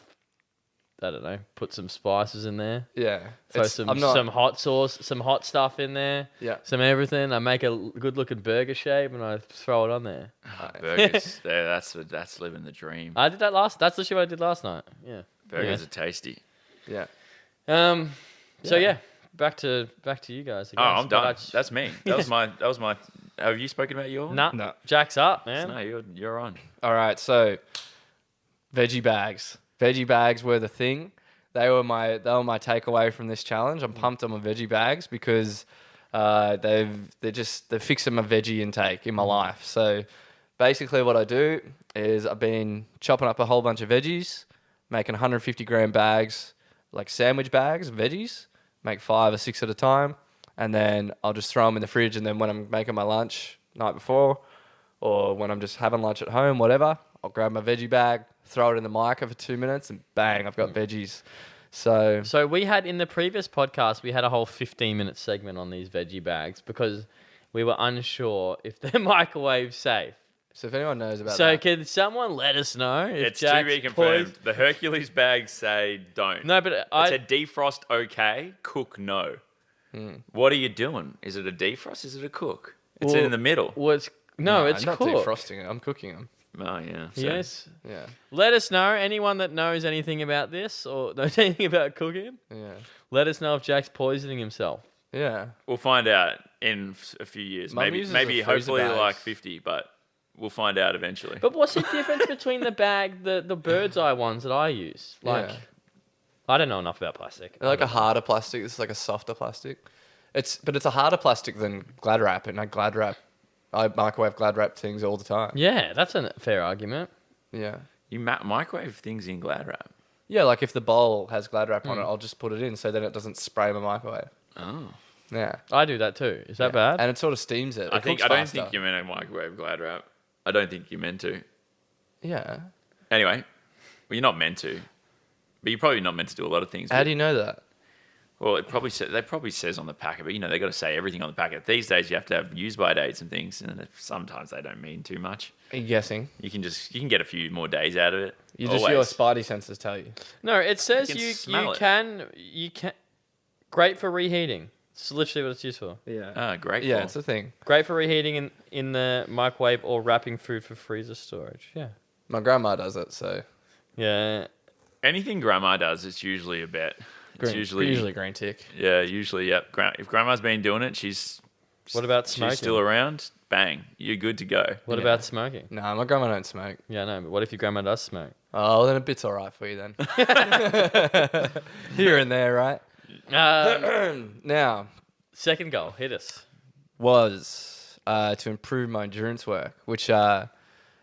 Speaker 1: I don't know, put some spices in there.
Speaker 2: Yeah.
Speaker 1: Throw
Speaker 2: It's-
Speaker 1: some
Speaker 2: I'm not-
Speaker 1: some hot sauce, some hot stuff in there.
Speaker 2: Yeah.
Speaker 1: Some everything. I make a good looking burger shape and I throw it on there.
Speaker 3: Burgers, that's living the dream.
Speaker 1: I did that that's literally what I did last night. Yeah.
Speaker 3: Burgers are tasty.
Speaker 2: Yeah.
Speaker 1: So yeah, back to you guys.
Speaker 3: Oh,
Speaker 1: Again.
Speaker 3: I'm done. That's me. That was my. Have you spoken about yours?
Speaker 1: Nah,
Speaker 2: No.
Speaker 1: Jack's up, man.
Speaker 3: No, you're on.
Speaker 2: All right. So, veggie bags. Veggie bags were the thing. They were my takeaway from this challenge. I'm pumped on my veggie bags because they've fixed my veggie intake in my life. So basically what I do is I've been chopping up a whole bunch of veggies, making 150 gram bags, like sandwich bags of veggies, make 5 or 6 at a time. And then I'll just throw them in the fridge. And then when I'm making my lunch night before, or when I'm just having lunch at home, whatever, I'll grab my veggie bag, throw it in the micro for 2 minutes, and bang, I've got veggies. So
Speaker 1: we had in the previous podcast, we had a whole 15-minute segment on these veggie bags because we were unsure if they're microwave safe.
Speaker 2: if anyone knows about
Speaker 1: So
Speaker 2: that,
Speaker 1: can someone let us know if
Speaker 3: It's to
Speaker 1: Jack's
Speaker 3: be confirmed.
Speaker 1: poised-
Speaker 3: The Hercules bags say don't.
Speaker 1: No, but
Speaker 3: It said defrost okay, cook no. What are you doing? Is it a defrost? Is it a cook? It's
Speaker 1: Well,
Speaker 3: in the middle.
Speaker 1: was
Speaker 2: no,
Speaker 1: it's
Speaker 2: I'm not
Speaker 1: cooked.
Speaker 2: defrosting it. I'm cooking them.
Speaker 3: Oh yeah. So
Speaker 1: Yes.
Speaker 2: Yeah,
Speaker 1: Let us know, anyone that knows anything about this or knows anything about cooking.
Speaker 2: yeah,
Speaker 1: Let us know if Jack's poisoning himself.
Speaker 2: yeah.
Speaker 3: we'll find out in a few years.
Speaker 2: Mum
Speaker 3: Maybe
Speaker 2: uses the freezer
Speaker 3: hopefully
Speaker 2: bags.
Speaker 3: like 50, but we'll find out eventually.
Speaker 1: But what's the difference between the bag, the bird's eye ones that I use? Like,
Speaker 2: Yeah.
Speaker 1: I don't know enough about plastic.
Speaker 2: They're like a harder plastic. This is like a softer plastic. It's a harder plastic than Glad Wrap, and I microwave Glad Wrap things all the time.
Speaker 1: Yeah, that's a fair argument.
Speaker 2: Yeah.
Speaker 3: You microwave things in Glad Wrap.
Speaker 2: Yeah, like if the bowl has Glad Wrap on it, I'll just put it in so then it doesn't spray my microwave.
Speaker 3: Oh.
Speaker 2: Yeah.
Speaker 1: I do that too. Is that bad?
Speaker 2: And it sort of steams it.
Speaker 3: I
Speaker 2: It
Speaker 3: don't
Speaker 2: cooks faster.
Speaker 3: think you meant a microwave Glad Wrap. I don't think you meant to.
Speaker 2: Yeah.
Speaker 3: Anyway, well, you're not meant to. But you're probably not meant to do a lot of things.
Speaker 2: How do you know that?
Speaker 3: Well, they probably says on the packet, but they got to say everything on the packet. These days, you have to have use by dates and things, and sometimes they don't mean too much.
Speaker 2: Are you guessing?
Speaker 3: You can get a few more days out of it.
Speaker 2: You just
Speaker 3: Always.
Speaker 2: your spidey senses tell you.
Speaker 1: No, it says
Speaker 3: You can
Speaker 1: you
Speaker 3: smell it.
Speaker 1: you can great for reheating. It's literally what it's used for.
Speaker 2: Yeah.
Speaker 3: Ah, great.
Speaker 2: Yeah, it's a thing.
Speaker 1: Great for reheating in the microwave or wrapping food for freezer storage. Yeah.
Speaker 2: My grandma does it, so
Speaker 1: Yeah.
Speaker 3: Anything grandma does, it's usually a bet. It's
Speaker 2: usually green tick.
Speaker 3: yeah, usually yep. If grandma's been doing it,
Speaker 1: What about smoking?
Speaker 3: she's still around. Bang, you're good to go.
Speaker 1: What
Speaker 2: Yeah.
Speaker 1: about smoking?
Speaker 2: No, my grandma don't smoke.
Speaker 1: Yeah, no, but what if your grandma does smoke?
Speaker 2: Oh, well, then a bit's all right for you then. Here and there, right? Now,
Speaker 1: Second goal, hit us.
Speaker 2: was to improve my endurance work, which, I'm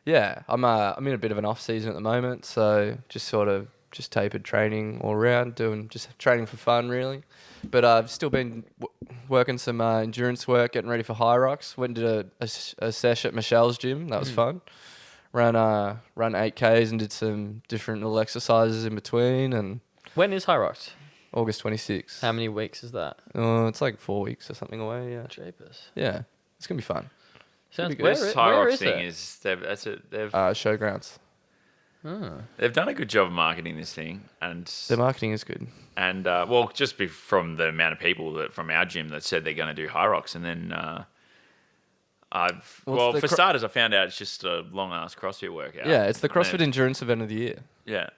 Speaker 2: in a bit of an off season at the moment, so just tapered training all around, doing just training for fun, really. But I've still been working some endurance work, getting ready for High Rocks. Went and did a sesh at Michelle's gym. That was fun. Run 8Ks and did some different little exercises in between. And
Speaker 1: When is High Rocks?
Speaker 2: August 26th.
Speaker 1: How many weeks is that?
Speaker 2: It's like 4 weeks or something away. Yeah,
Speaker 1: Jeepers.
Speaker 2: yeah, it's gonna be fun.
Speaker 1: Sounds
Speaker 2: good.
Speaker 1: where,
Speaker 3: This
Speaker 1: where
Speaker 3: High Rocks
Speaker 1: is
Speaker 3: thing
Speaker 1: it?
Speaker 3: is they've
Speaker 2: Showgrounds.
Speaker 1: Oh.
Speaker 3: they've done a good job of marketing this thing, and
Speaker 2: The marketing is good.
Speaker 3: just from the amount of people that from our gym that said they're going to do High Rocks, and then
Speaker 2: Well,
Speaker 3: for starters, I found out it's just a long ass CrossFit workout.
Speaker 2: Yeah, it's the
Speaker 3: And
Speaker 2: CrossFit Endurance event of the year.
Speaker 3: Yeah,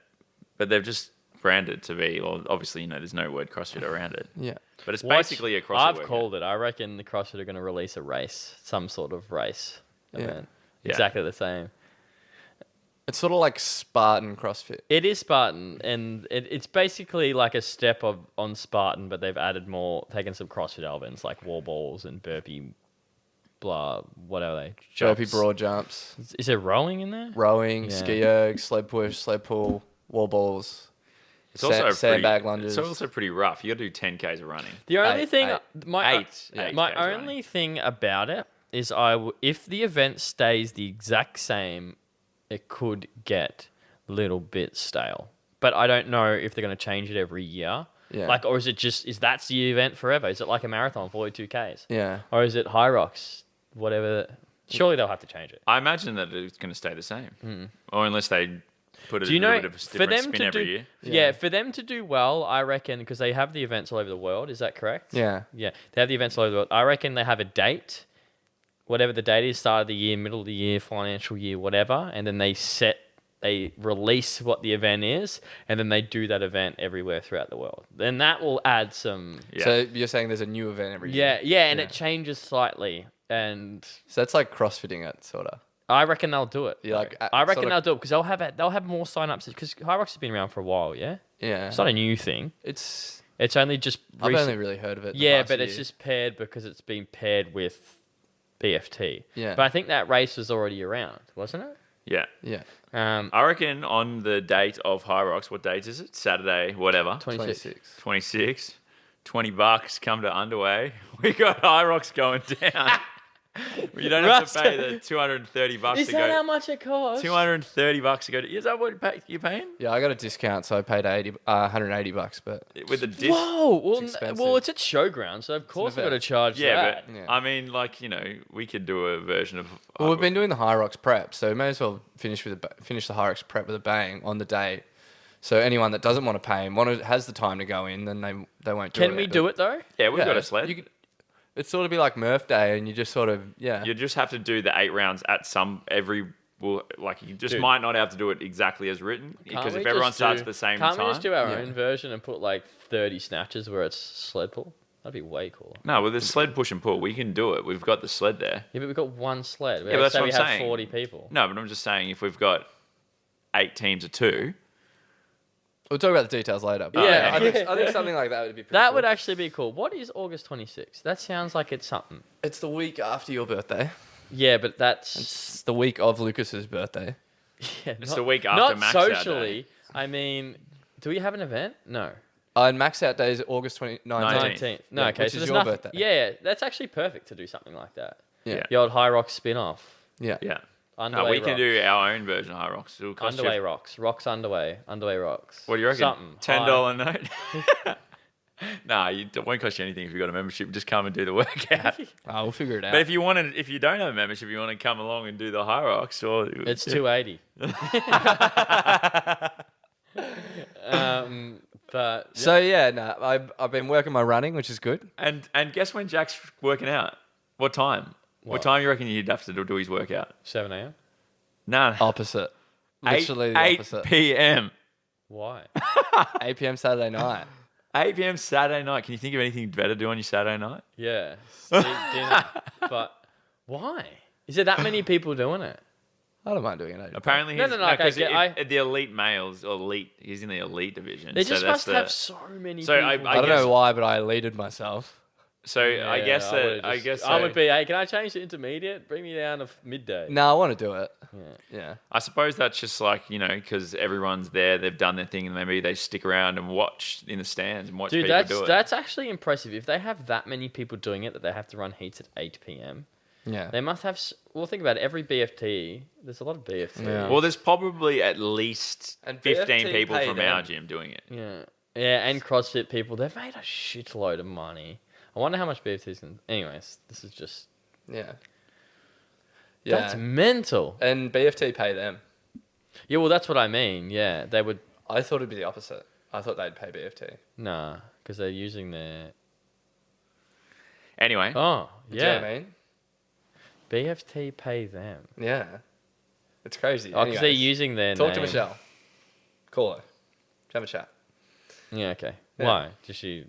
Speaker 3: but they've just branded to be. Well, obviously, there's no word CrossFit around it,
Speaker 2: Yeah.
Speaker 3: but it's
Speaker 1: What-
Speaker 3: basically a CrossFit.
Speaker 1: I've
Speaker 3: workout.
Speaker 1: called it. I reckon the CrossFit are going to release a race, some sort of race event.
Speaker 3: Yeah.
Speaker 1: Exactly the same.
Speaker 2: It's sort of like Spartan CrossFit.
Speaker 1: It is Spartan, and it's basically like a step on Spartan, but they've added more, taken some CrossFit elements like wall balls and burpee, blah, what are they?
Speaker 2: Burpee
Speaker 1: Jumps.
Speaker 2: broad jumps,
Speaker 1: Is there rowing in there?
Speaker 2: rowing,
Speaker 1: Yeah.
Speaker 2: ski erg, sled push, sled pull, wall balls.
Speaker 3: It's also
Speaker 2: sandbag lunges.
Speaker 3: It's also pretty rough. You got to do 10Ks of running.
Speaker 1: The only
Speaker 2: Eight,
Speaker 1: thing,
Speaker 2: eight.
Speaker 1: my
Speaker 3: Eight
Speaker 1: my
Speaker 3: Ks
Speaker 1: only
Speaker 3: running.
Speaker 1: thing about it is if the event stays the exact same, it could get a little bit stale. But I don't know if they're going to change it every year.
Speaker 2: Yeah.
Speaker 1: Like, or is it is that's the event forever? Is it like a marathon, 42Ks?
Speaker 2: Yeah.
Speaker 1: Or is it High Rocks, whatever? Surely they'll have to change it.
Speaker 3: I imagine that it's going to stay the same, or unless they put a
Speaker 1: Do you
Speaker 3: little
Speaker 1: know,
Speaker 3: bit of a
Speaker 1: for
Speaker 3: different
Speaker 1: them
Speaker 3: spin
Speaker 1: to
Speaker 3: every
Speaker 1: do,
Speaker 3: year.
Speaker 1: yeah, for them to do well, I reckon, because they have the events all over the world. Is that correct?
Speaker 2: Yeah.
Speaker 1: Yeah, they have the events all over the world. I reckon they have a date, whatever the date is, start of the year, middle of the year, financial year, whatever, and then they release what the event is, and then they do that event everywhere throughout the world. Then that will add some.
Speaker 3: Yeah.
Speaker 2: So you're saying there's a new event every
Speaker 1: Yeah,
Speaker 2: year?
Speaker 1: yeah, and
Speaker 2: Yeah.
Speaker 1: it changes slightly, and
Speaker 2: So that's like CrossFitting it, sort of.
Speaker 1: I reckon they'll do it.
Speaker 2: Yeah, like,
Speaker 1: though. I reckon
Speaker 2: sort of-
Speaker 1: they'll do it because they'll have more sign-ups because High Rocks has been around for a while. Yeah,
Speaker 2: Yeah.
Speaker 1: it's not a new thing.
Speaker 2: It's.
Speaker 1: It's only just
Speaker 2: I've
Speaker 1: recent-
Speaker 2: only really heard of it. the
Speaker 1: Yeah,
Speaker 2: past
Speaker 1: but it's
Speaker 2: year.
Speaker 1: just paired because it's been paired with BFT.
Speaker 2: Yeah.
Speaker 1: But I think that race was already around, wasn't it?
Speaker 3: Yeah.
Speaker 2: Yeah.
Speaker 3: I reckon on the date of High Rocks, what date is it? Saturday, whatever.
Speaker 1: 26.
Speaker 3: 26. $20 come to Underway. We got High Rocks going down. You don't have to pay the $230
Speaker 1: Is
Speaker 3: to
Speaker 1: that
Speaker 3: go.
Speaker 1: how much it costs?
Speaker 3: $230 to go to. Is that what you're paying?
Speaker 2: Yeah, I got a discount, so I paid $180, but
Speaker 3: With the disc?
Speaker 1: Whoa! Well,
Speaker 2: It's expensive.
Speaker 1: well, it's at Showground, so of course I've got to
Speaker 2: event.
Speaker 1: charge
Speaker 3: Yeah,
Speaker 1: that.
Speaker 3: but
Speaker 2: Yeah.
Speaker 3: I mean, like, we could do a version of.
Speaker 2: well, we've been doing the High Rocks prep, so we may as well finish the High Rocks prep with a bang on the day. So anyone that doesn't want to pay and has the time to go in, then they won't do it.
Speaker 1: Can we do it though?
Speaker 3: Yeah, we've
Speaker 2: Yeah,
Speaker 3: got a sled.
Speaker 2: you could- It's sort of be like Murph Day, and you just sort of
Speaker 3: You just have to do the 8 rounds at well, like you just
Speaker 1: Dude.
Speaker 3: might not have to do it exactly as written
Speaker 1: Can't
Speaker 3: because
Speaker 1: we
Speaker 3: if everyone
Speaker 1: just
Speaker 3: starts
Speaker 1: do-
Speaker 3: at the same
Speaker 1: Can't
Speaker 3: time.
Speaker 1: we just do our
Speaker 2: Yeah.
Speaker 1: own version and put like 30 snatches where it's sled pull? That'd be way cooler.
Speaker 3: No, with the sled push and pull, we can do it. We've got the sled there.
Speaker 1: Yeah, but we've got one sled.
Speaker 3: Yeah, but that's
Speaker 1: say
Speaker 3: what
Speaker 1: we
Speaker 3: I'm
Speaker 1: have
Speaker 3: saying.
Speaker 1: 40 people.
Speaker 3: No, but I'm just saying if we've got 8 teams of 2,
Speaker 2: We'll talk about the details later. But
Speaker 1: Yeah.
Speaker 2: I think something like that would be pretty
Speaker 1: That
Speaker 2: cool.
Speaker 1: would actually be cool. What is August 26th? That sounds like it's something.
Speaker 2: It's the week after your birthday.
Speaker 1: Yeah, but that's
Speaker 2: It's the week of Lucas's birthday.
Speaker 1: yeah,
Speaker 3: It's
Speaker 1: not-
Speaker 3: the week after
Speaker 1: not
Speaker 3: Max Out Day.
Speaker 1: socially. I mean, do we have an event? No.
Speaker 2: And Max Out Day is August 19th.
Speaker 1: 19th. No,
Speaker 2: Yeah,
Speaker 1: okay.
Speaker 2: which
Speaker 1: so
Speaker 2: is
Speaker 1: there's
Speaker 2: your
Speaker 1: nothing.
Speaker 2: birthday.
Speaker 1: Yeah, that's actually perfect to do something like that.
Speaker 2: Yeah.
Speaker 1: The old High Rock spin-off.
Speaker 2: Yeah.
Speaker 3: yeah.
Speaker 1: Underway
Speaker 3: No, we can
Speaker 1: rocks.
Speaker 3: do our own version of High Rocks. It'll cost
Speaker 1: Underway
Speaker 3: you,
Speaker 1: rocks. Rocks underway. Underway rocks.
Speaker 3: what do you reckon?
Speaker 1: Something.
Speaker 3: $10 note? Nah, it won't cost you anything if you've got a membership. Just come and do the workout.
Speaker 2: We'll figure it out.
Speaker 3: But if you don't have a membership, you want to come along and do the High Rocks, or
Speaker 1: It's 280. But
Speaker 2: So yeah, no, I've been working my running, which is good.
Speaker 3: And guess when Jack's working out? What time? What time you reckon you'd have to do his workout?
Speaker 1: 7 a.m.
Speaker 3: No,
Speaker 2: Opposite. Literally the
Speaker 3: 8
Speaker 2: opposite.
Speaker 3: p.m.
Speaker 1: Why?
Speaker 2: 8 p.m. Saturday night.
Speaker 3: 8 p.m. Saturday night. Can you think of anything better to do on your Saturday night?
Speaker 1: Yeah. Dinner. But why? Is there that many people doing it?
Speaker 2: I don't mind doing it.
Speaker 3: Apparently,
Speaker 1: No,
Speaker 3: he's,
Speaker 1: no, okay,
Speaker 3: 'cause
Speaker 1: I-
Speaker 3: the elite males, he's in the elite division.
Speaker 1: They
Speaker 3: so
Speaker 1: just
Speaker 3: that's
Speaker 1: must have so many
Speaker 3: So
Speaker 1: people.
Speaker 2: I don't
Speaker 3: guess-
Speaker 2: know why, but I leaded myself.
Speaker 3: So I
Speaker 1: Yeah,
Speaker 3: guess
Speaker 1: would've
Speaker 3: that I
Speaker 1: just-
Speaker 3: guess
Speaker 1: I
Speaker 3: so.
Speaker 1: would be. Hey, can I change to intermediate? Bring me down to midday.
Speaker 2: No, I want to do it.
Speaker 1: Yeah.
Speaker 2: Yeah.
Speaker 3: I suppose that's just like because everyone's there, they've done their thing, and maybe they stick around and watch in the stands and watch
Speaker 1: Dude,
Speaker 3: people
Speaker 1: that's
Speaker 3: do it.
Speaker 1: that's actually impressive. If they have that many people doing it that they have to run heats at 8 p.m.,
Speaker 2: Yeah.
Speaker 1: they must have. Well, think about it. Every BFT. There's a lot of BFT.
Speaker 2: Yeah.
Speaker 3: Well, there's probably at least
Speaker 2: And
Speaker 3: 15
Speaker 2: BFT
Speaker 3: people
Speaker 2: pay
Speaker 3: from
Speaker 2: them.
Speaker 3: our gym doing it.
Speaker 1: Yeah. Yeah, and CrossFit people. They've made a shitload of money. I wonder how much BFT's can. Anyways, this is just.
Speaker 2: Yeah. Yeah.
Speaker 1: That's mental.
Speaker 2: And BFT pay them.
Speaker 1: Yeah, well, that's what I mean. Yeah, they would.
Speaker 2: I thought it'd be the opposite. I thought they'd pay BFT.
Speaker 1: Nah, because they're using their.
Speaker 3: Anyway,
Speaker 1: Oh,
Speaker 2: Do you know
Speaker 1: yeah.
Speaker 2: what I mean?
Speaker 1: BFT pay them.
Speaker 2: Yeah. It's crazy.
Speaker 1: Oh, because they're
Speaker 2: Anyways,
Speaker 1: using their
Speaker 2: Talk
Speaker 1: name.
Speaker 2: to Michelle. Call her. Have a chat.
Speaker 1: Yeah, okay.
Speaker 2: Yeah.
Speaker 1: Why? Does she?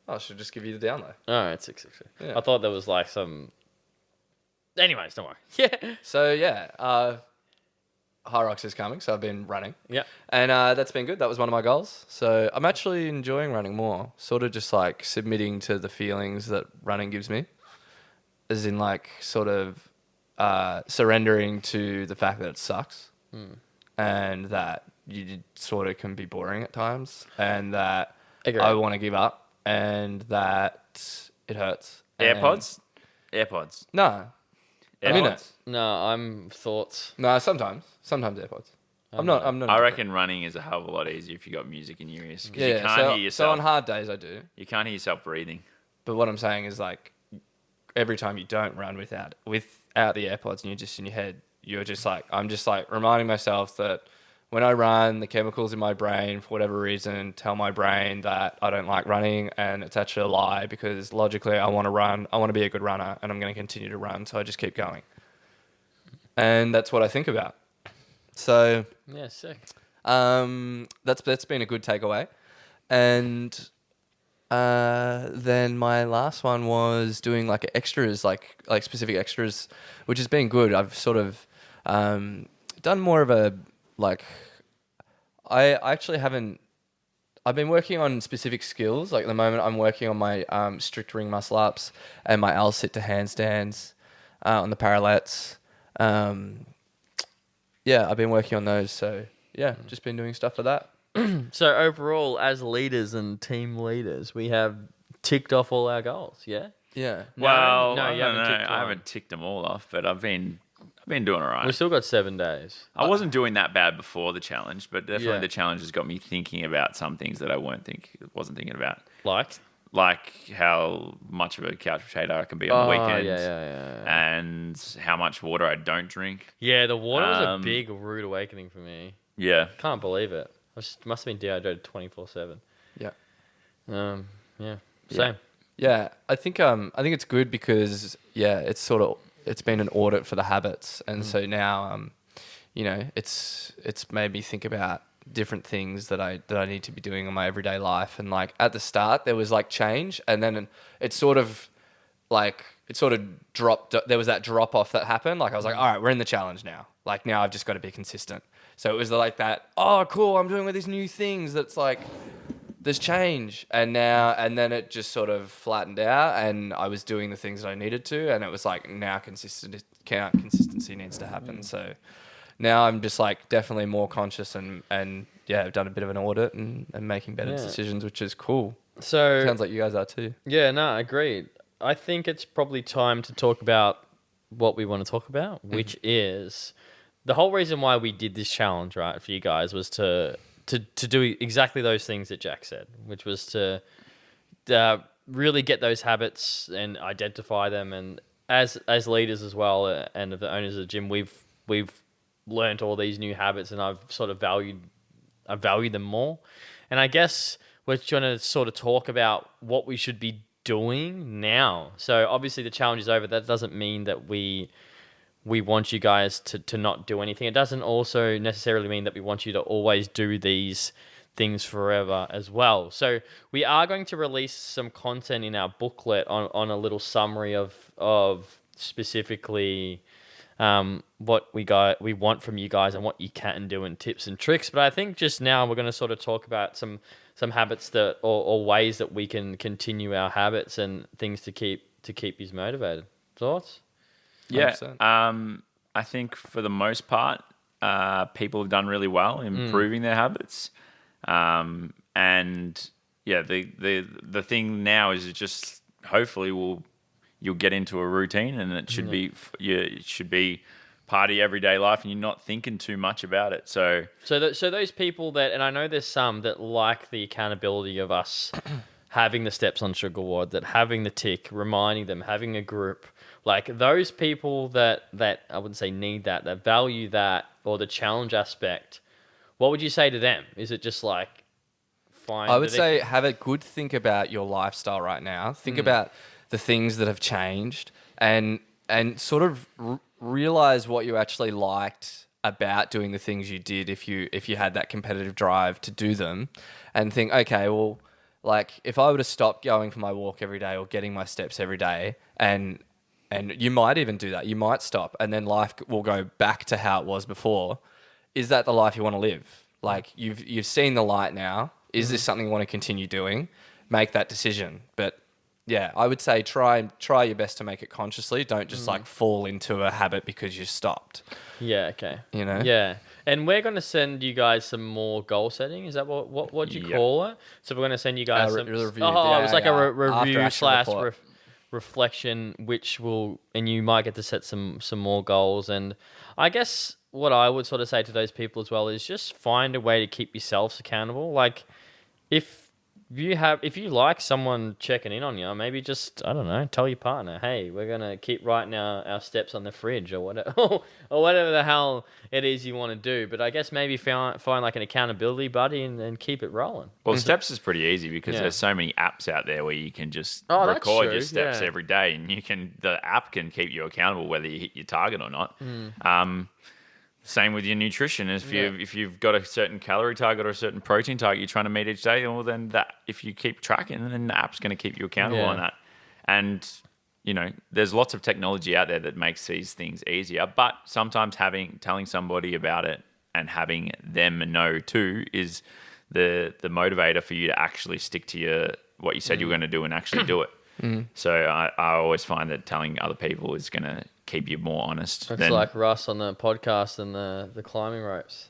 Speaker 2: Oh, she'll just give you the download.
Speaker 1: All right, 666.
Speaker 2: Yeah.
Speaker 1: I thought there was like some. Anyways, don't worry. Yeah.
Speaker 2: So yeah, High Rocks is coming, so I've been running.
Speaker 1: Yeah.
Speaker 2: And that's been good. That was one of my goals. So I'm actually enjoying running more. Sort of just like submitting to the feelings that running gives me. As in like sort of surrendering to the fact that it sucks. And that you sort of can be boring at times. And that
Speaker 1: Agree.
Speaker 2: I want to give up. And that it hurts. And-
Speaker 3: AirPods.
Speaker 2: No. I'm in it.
Speaker 1: No, I'm thoughts.
Speaker 2: No, sometimes. Sometimes AirPods. I'm not.
Speaker 3: I reckon running is a hell of a lot easier if you got music in your ears because you
Speaker 2: Yeah,
Speaker 3: can't
Speaker 2: so,
Speaker 3: hear
Speaker 2: so
Speaker 3: yourself.
Speaker 2: on hard days I do.
Speaker 3: You can't hear yourself breathing.
Speaker 2: But what I'm saying is like every time you don't run without the AirPods and you're just in your head, you're just like I'm just like reminding myself that when I run, the chemicals in my brain, for whatever reason, tell my brain that I don't like running, and it's actually a lie because logically I want to run, I want to be a good runner, and I'm going to continue to run, so I just keep going. And that's what I think about. So
Speaker 1: Yeah, sick.
Speaker 2: that's been a good takeaway. And then my last one was doing like extras, like specific extras, which has been good. I've sort of done more of a like. I actually haven't. I've been working on specific skills. Like at the moment, I'm working on my strict ring muscle ups and my L sit to handstands on the parallettes. Yeah, I've been working on those. So yeah, just been doing stuff for that.
Speaker 1: So overall, as leaders and team leaders, we have ticked off all our goals. Yeah.
Speaker 2: Yeah.
Speaker 3: Well,
Speaker 1: no,
Speaker 3: I
Speaker 1: you
Speaker 3: don't
Speaker 1: haven't
Speaker 3: know.
Speaker 1: ticked
Speaker 3: I
Speaker 1: one.
Speaker 3: haven't ticked them all off, but I've been doing all right.
Speaker 1: We've still got 7 days.
Speaker 3: I wasn't doing that bad before the challenge, but definitely
Speaker 1: Yeah.
Speaker 3: the challenge has got me thinking about some things that I wasn't thinking about.
Speaker 1: Like
Speaker 3: How much of a couch potato I can be on the weekends,
Speaker 1: yeah.
Speaker 3: and how much water I don't drink.
Speaker 1: Yeah, the water was a
Speaker 3: Um,
Speaker 1: big rude awakening for me.
Speaker 3: Yeah,
Speaker 1: Can't believe it. Must have been dehydrated 24/7.
Speaker 2: Yeah.
Speaker 1: Yeah.
Speaker 2: Yeah.
Speaker 1: Same.
Speaker 2: Yeah, I think it's good because it's been an audit for the habits, and so now it's made me think about different things that I need to be doing in my everyday life. And like at the start there was like change, and then it sort of dropped. There was that drop off that happened. Like I was like, all right, we're in the challenge now. Like now I've just got to be consistent. So it was like that. Oh, cool! I'm doing all these new things. That's like there's change, and then it just sort of flattened out, and I was doing the things that I needed to, and it was like now consistency needs to happen. So now I'm just like definitely more conscious and yeah, I've done a bit of an audit and making better decisions, which is cool.
Speaker 1: So
Speaker 2: Sounds like you guys are too.
Speaker 1: yeah, no, agreed. I think it's probably time to talk about what we want to talk about, which is the whole reason why we did this challenge, right, for you guys was to do exactly those things that Jack said, which was to really get those habits and identify them. And as leaders as well, and the owners of the gym, we've learned all these new habits, and I've sort of I value them more. And I guess we're trying to sort of talk about what we should be doing now. So obviously the challenge is over. That doesn't mean that we want you guys to not do anything. It doesn't also necessarily mean that we want you to always do these things forever as well. So we are going to release some content in our booklet on a little summary of specifically what we want from you guys and what you can do and tips and tricks. But I think just now we're going to sort of talk about some habits that or ways that we can continue our habits and things to keep you motivated. Thoughts?
Speaker 3: yeah.
Speaker 2: 100%.
Speaker 3: I think for the most part, people have done really well in improving their habits, and yeah, the thing now is just hopefully you'll get into a routine, and it should it should be part of your everyday life, and you're not thinking too much about it. So
Speaker 1: those people that, and I know there's some that like the accountability of us having the steps on Sugarwad, that having the tick, reminding them, having a group, like those people that I wouldn't say need that value that, or the challenge aspect. What would you say to them? Is it just like fine?
Speaker 2: I would say have a good think about your lifestyle right now. Think about the things that have changed, and sort of realize what you actually liked about doing the things you did if you had that competitive drive to do them, and think, okay, well, like if I were to stop going for my walk every day or getting my steps every day, and you might even do that, you might stop, and then life will go back to how it was before. Is that the life you want to live? Like you've seen the light now. Is this something you want to continue doing? Make that decision. But yeah, I would say try your best to make it consciously. Don't just like fall into a habit because you stopped.
Speaker 1: Yeah, okay.
Speaker 2: You know?
Speaker 1: Yeah. And we're going to send you guys some more goal setting. Is that what do you call it? So we're going to send you guys some
Speaker 2: review.
Speaker 1: Oh, it was like a
Speaker 2: After
Speaker 1: review
Speaker 2: action report.
Speaker 1: / reflection, which and you might get to set some more goals. And I guess what I would sort of say to those people as well is just find a way to keep yourselves accountable. Like if if you like someone checking in on you, maybe just, I don't know, tell your partner, hey, we're gonna keep writing our steps on the fridge or whatever, or whatever the hell it is you want to do. But I guess maybe find like an accountability buddy and keep it rolling.
Speaker 3: Well, steps is pretty easy because
Speaker 1: Yeah.
Speaker 3: there's so many apps out there where you can just
Speaker 1: Oh, that's
Speaker 3: record your
Speaker 1: true,
Speaker 3: steps
Speaker 1: yeah.
Speaker 3: every day, and the app can keep you accountable whether you hit your target or not. Same with your nutrition. If you've got a certain calorie target or a certain protein target you're trying to meet each day, well then that if you keep tracking, then the app's going to keep you accountable
Speaker 1: Yeah.
Speaker 3: on that. And there's lots of technology out there that makes these things easier, but sometimes telling somebody about it and having them know too is the motivator for you to actually stick to what you said you were going to do and actually do it. So I always find that telling other people is going to keep you more honest.
Speaker 1: It's like Russ on the podcast and the climbing ropes.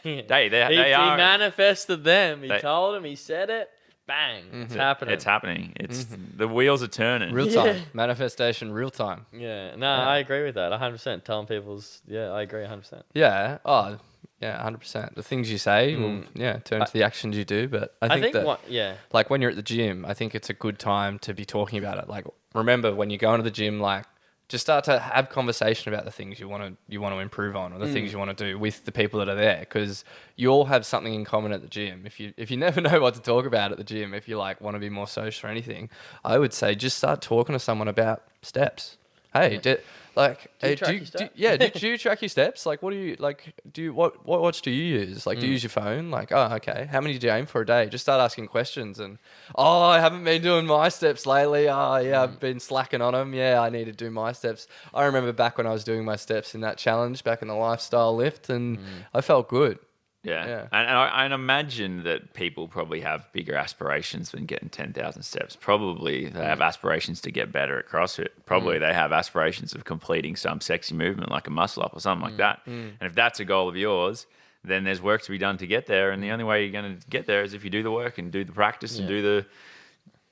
Speaker 3: They
Speaker 1: He
Speaker 3: are.
Speaker 1: manifested them. He
Speaker 3: They-
Speaker 1: told him. He said it. Bang! It's happening.
Speaker 3: It's happening. It's the wheels are turning.
Speaker 2: Real time manifestation, real time.
Speaker 1: Yeah. No, I agree with that. 100%. Telling people's. Yeah, I agree. 100%.
Speaker 2: Yeah. Oh, yeah. 100%. The things you say will turn to the actions you do. But I think that
Speaker 1: Yeah.
Speaker 2: like when you're at the gym, I think it's a good time to be talking about it. Like remember when you go into the gym, like just start to have conversation about the things you want to improve on or the things you want to do with the people that are there, because you all have something in common at the gym. If you never know what to talk about at the gym, if you like want to be more social or anything, I would say just start talking to someone about steps. Hey,
Speaker 1: Do you track your steps?
Speaker 2: do you track your steps? Like, what do you like? What watch do you use? Like, do you use your phone? Like, oh, okay. How many do you aim for a day? Just start asking questions. And I haven't been doing my steps lately. Oh, yeah, I've been slacking on them. Yeah, I need to do my steps. I remember back when I was doing my steps in that challenge back in the lifestyle lift, and I felt good.
Speaker 3: Yeah.
Speaker 2: Yeah.
Speaker 3: And I imagine that people probably have bigger aspirations than getting 10,000 steps. Probably they have aspirations to get better at CrossFit. Probably they have aspirations of completing some sexy movement like a muscle up or something like that. And if that's a goal of yours, then there's work to be done to get there. And the only way you're going to get there is if you do the work and do the practice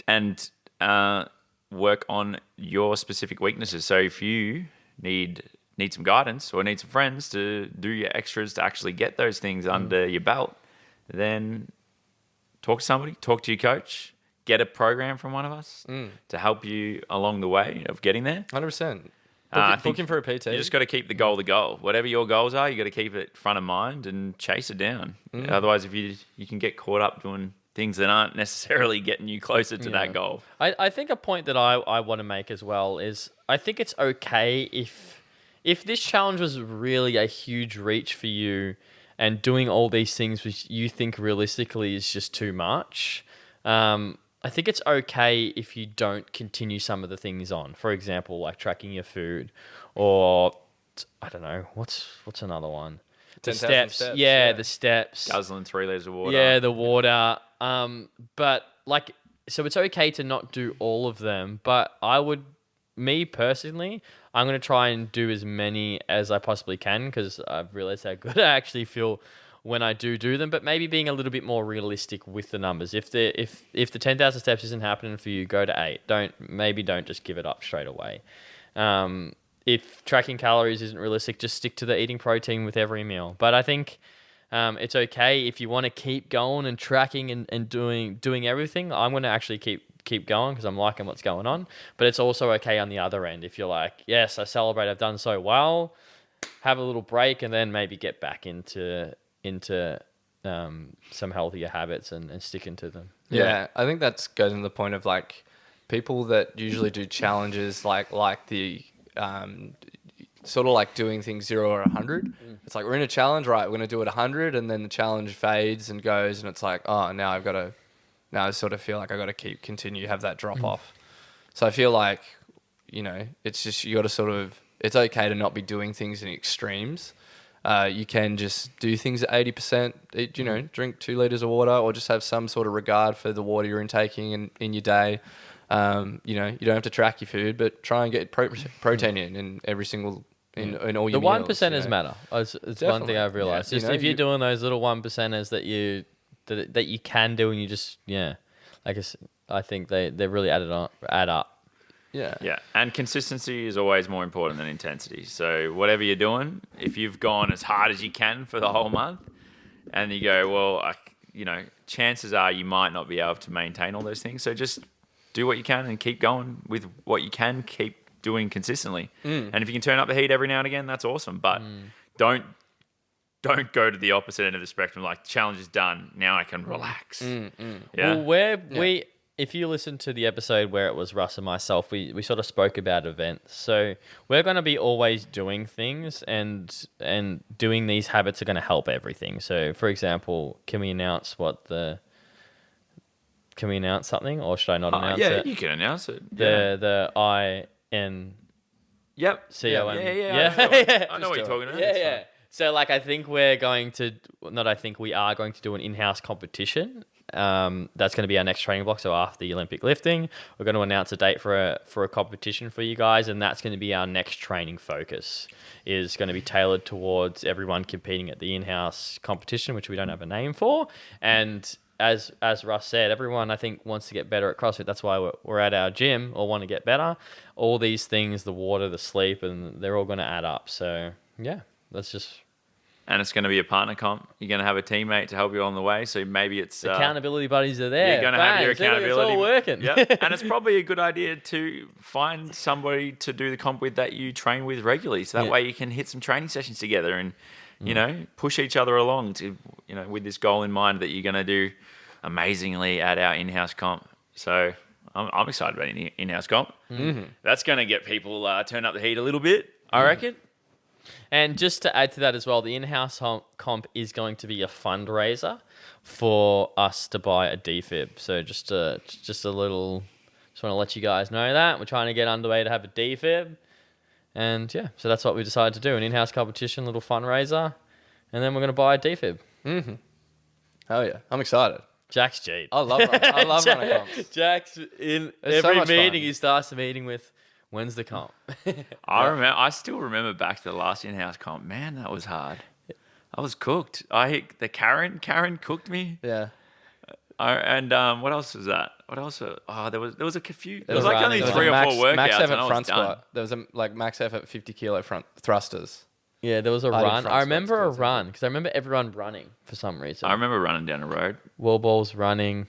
Speaker 3: and work on your specific weaknesses. So if you need some guidance or need some friends to do your extras to actually get those things under your belt, then talk to somebody, talk to your coach, get a program from one of us to help you along the way of getting there.
Speaker 2: 100%.
Speaker 3: I think
Speaker 2: Looking for a PT.
Speaker 3: You just got to keep the goal. Whatever your goals are, you got to keep it front of mind and chase it down. Otherwise, if you can get caught up doing things that aren't necessarily getting you closer to that goal.
Speaker 1: I think a point that I want to make as well is I think it's okay if this challenge was really a huge reach for you and doing all these things which you think realistically is just too much. I think it's okay if you don't continue some of the things on. For example, like tracking your food, or I don't know, what's another one? The
Speaker 2: 10,000
Speaker 1: steps. Yeah, the steps.
Speaker 3: Guzzling 3 liters of water.
Speaker 1: Yeah, the water. But like, so it's okay to not do all of them. But me personally, I'm going to try and do as many as I possibly can, because I've realized how good I actually feel when I do them, but maybe being a little bit more realistic with the numbers. If the 10,000 steps isn't happening for you, go to 8. Don't just give it up straight away. If tracking calories isn't realistic, just stick to the eating protein with every meal. But I think it's okay if you want to keep going and tracking and doing everything. I'm going to actually keep going because I'm liking what's going on. But it's also okay on the other end if you're like, yes, I celebrate, I've done so well, have a little break and then maybe get back into some healthier habits and sticking to them.
Speaker 2: Yeah, I think that goes into the point of like people that usually do challenges like the sort of like doing things 0 or 100. It's like we're in a challenge, right? We're going to do it 100, and then the challenge fades and goes, and it's like, oh, now I sort of feel like I got to continue have that drop off. So I feel like, it's just you got to sort of, it's okay to not be doing things in extremes. You can just do things at 80%, drink 2 liters of water, or just have some sort of regard for the water you're intaking in your day. You don't have to track your food, but try and get protein in every single, in all your
Speaker 1: The
Speaker 2: meals.
Speaker 1: 1%ers matter. It's one thing I've realized.
Speaker 2: Yeah.
Speaker 1: Just if you're doing those little 1%ers that you can do, and you just, I think they really add up.
Speaker 2: Yeah.
Speaker 3: Yeah, and consistency is always more important than intensity. So whatever you're doing, if you've gone as hard as you can for the whole month, and you go, well, chances are you might not be able to maintain all those things. So just do what you can and keep going with what you can keep doing consistently. And if you can turn up the heat every now and again, that's awesome. But don't go to the opposite end of the spectrum. Like, challenge is done. Now I can relax. Yeah.
Speaker 1: Well, if you listen to the episode where it was Russ and myself, we sort of spoke about events. So we're going to be always doing things, and doing these habits are going to help everything. So, for example, can we announce something, or should I not announce it?
Speaker 3: You can announce it.
Speaker 1: The IN.
Speaker 3: Yep.
Speaker 1: COM.
Speaker 3: Yeah. I know what you're talking about.
Speaker 1: Yeah. So, like, I think we are going to do an in-house competition. That's going to be our next training block. So after the Olympic lifting, we're going to announce a date for a competition for you guys, and that's going to be our next training focus. Is going to be tailored towards everyone competing at the in-house competition, which we don't have a name for. And as Russ said, everyone I think wants to get better at CrossFit. That's why we're at our gym, or want to get better. All these things, the water, the sleep, and they're all going to add up. So yeah, that's just.
Speaker 3: And it's going to be a partner comp. You're going to have a teammate to help you on the way. So maybe it's
Speaker 1: accountability buddies are there.
Speaker 3: You're going to have your accountability.
Speaker 1: It's all working.
Speaker 3: Yeah. And it's probably a good idea to find somebody to do the comp with that you train with regularly. So that way you can hit some training sessions together and, push each other along to, with this goal in mind that you're going to do amazingly at our in-house comp. So I'm excited about any in-house comp. Mm-hmm. That's going to get people turn up the heat a little bit, I reckon.
Speaker 1: And just to add to that as well, the in-house comp is going to be a fundraiser for us to buy a defib. So just want to let you guys know that we're trying to get underway to have a defib, and so that's what we decided to do: an in-house competition, little fundraiser, and then we're going to buy a defib.
Speaker 2: Mm-hmm. Oh yeah, I'm excited.
Speaker 1: Jack's G.
Speaker 2: I love running comps.
Speaker 1: Jack's in
Speaker 2: It's
Speaker 1: every
Speaker 2: so much
Speaker 1: meeting.
Speaker 2: fun.
Speaker 1: He starts the meeting with, "When's the comp?"
Speaker 3: I still remember back to the last in-house comp. Man, that was hard. I was cooked. Karen cooked me.
Speaker 2: Yeah.
Speaker 3: What else was that? What else? There was a few. There was
Speaker 1: was
Speaker 3: like only
Speaker 1: running.
Speaker 3: 3 or 4 workouts.
Speaker 2: Max
Speaker 3: and
Speaker 2: effort
Speaker 3: I was
Speaker 2: front
Speaker 3: done.
Speaker 2: squat. There was a max effort 50 kilo front thrusters.
Speaker 1: Yeah, there was a
Speaker 2: I did
Speaker 1: run.
Speaker 2: front
Speaker 1: I remember a
Speaker 2: squats too.
Speaker 1: run because I remember everyone running for some reason.
Speaker 3: I remember running down the road.
Speaker 1: Wall balls running,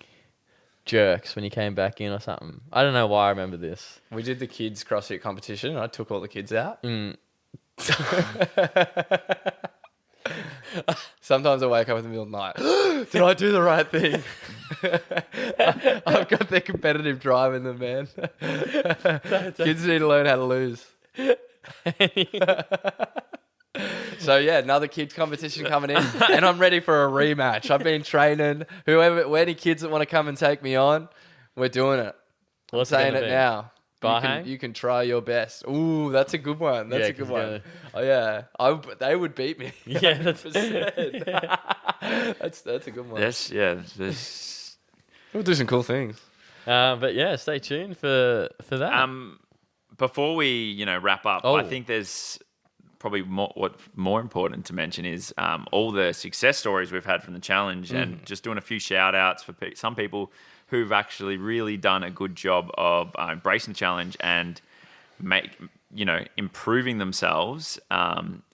Speaker 1: jerks when you came back in or something. I don't know why I remember this.
Speaker 2: We did the kids CrossFit competition. I took all the kids out. Sometimes I wake up in the middle of the night. Did I do the right thing? I've got their competitive drive in them, man. Kids need to learn how to lose. So yeah, another kids competition coming in, and I'm ready for a rematch. I've been training. Any kids that want to come and take me on, we're doing it.
Speaker 1: What's
Speaker 2: I'm
Speaker 1: it
Speaker 2: saying
Speaker 1: gonna
Speaker 2: it
Speaker 1: be?
Speaker 2: now.
Speaker 1: Bahang?
Speaker 2: You can try your best. Ooh, that's a good one. That's a good
Speaker 1: 'cause
Speaker 2: one. Oh yeah, they would beat me.
Speaker 1: Yeah, that's
Speaker 2: That's a good one.
Speaker 3: There's
Speaker 2: We'll do some cool things.
Speaker 1: but yeah, stay tuned for that.
Speaker 3: before we wrap up,
Speaker 1: Oh.
Speaker 3: I think there's probably what's more important to mention is all the success stories we've had from the challenge, and just doing a few shout outs for some people who've actually really done a good job of embracing the challenge and improving themselves.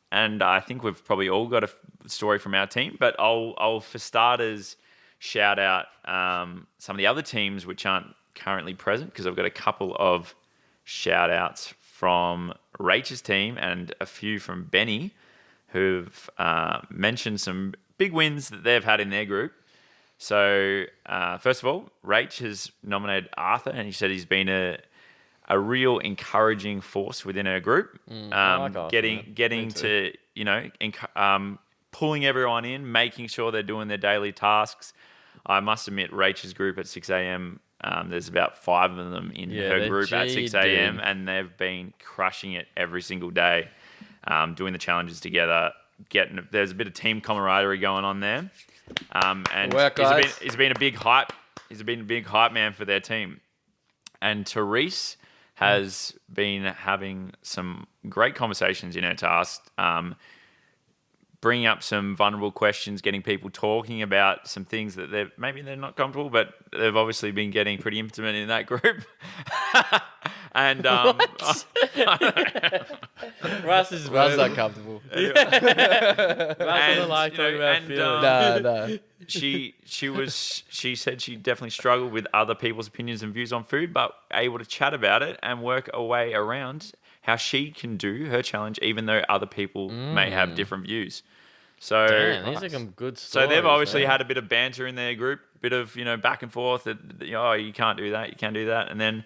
Speaker 3: And I think we've probably all got a story from our team, but I'll for starters shout out some of the other teams which aren't currently present, because I've got a couple of shout outs from Rachel's team and a few from Benny, who've mentioned some big wins that they've had in their group. So first of all, Rach has nominated Arthur, and he said he's been a real encouraging force within her group.
Speaker 1: I like Arthur,
Speaker 3: Getting to pulling everyone in, making sure they're doing their daily tasks. I must admit, Rachel's group at 6 a.m. There's about 5 of them in her
Speaker 1: they're
Speaker 3: group at 6 a.m.
Speaker 1: GD.
Speaker 3: and they've been crushing it every single day, doing the challenges together. There's a bit of team camaraderie going on there, and
Speaker 2: Work, guys.
Speaker 3: he's been a big hype. He's been a big hype man for their team. And Therese has been having some great conversations in her task, bringing up some vulnerable questions, getting people talking about some things that they're not comfortable, but they've obviously been getting pretty intimate in that group. And
Speaker 1: Russ is
Speaker 2: Russ
Speaker 1: verbal.
Speaker 2: uncomfortable.
Speaker 1: Russ doesn't
Speaker 3: And,
Speaker 1: like
Speaker 3: you know,
Speaker 1: talking about
Speaker 3: and,
Speaker 1: feelings.
Speaker 2: No.
Speaker 3: she said she definitely struggled with other people's opinions and views on food, but able to chat about it and work a way around how she can do her challenge, even though other people may have different views. So
Speaker 1: Damn, these are some good
Speaker 3: so
Speaker 1: stories.
Speaker 3: they've obviously
Speaker 1: man.
Speaker 3: had a bit of banter in their group, bit of back and forth. That, oh, you can't do that, you can do that, and then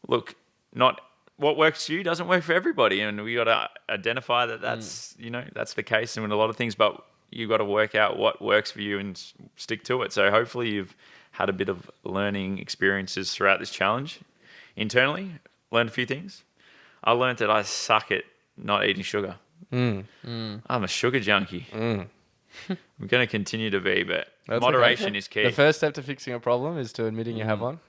Speaker 3: look, not what works for you doesn't work for everybody, and we got to identify that that's that's the case in a lot of things, but you got to work out what works for you and stick to it. So hopefully you've had a bit of learning experiences throughout this challenge. Internally, learned a few things. I learned that I suck at not eating sugar. I'm a sugar junkie. I'm going to continue to be, but
Speaker 2: That's
Speaker 3: moderation
Speaker 2: okay.
Speaker 3: is key.
Speaker 2: The first step to fixing a problem is to admitting you have one.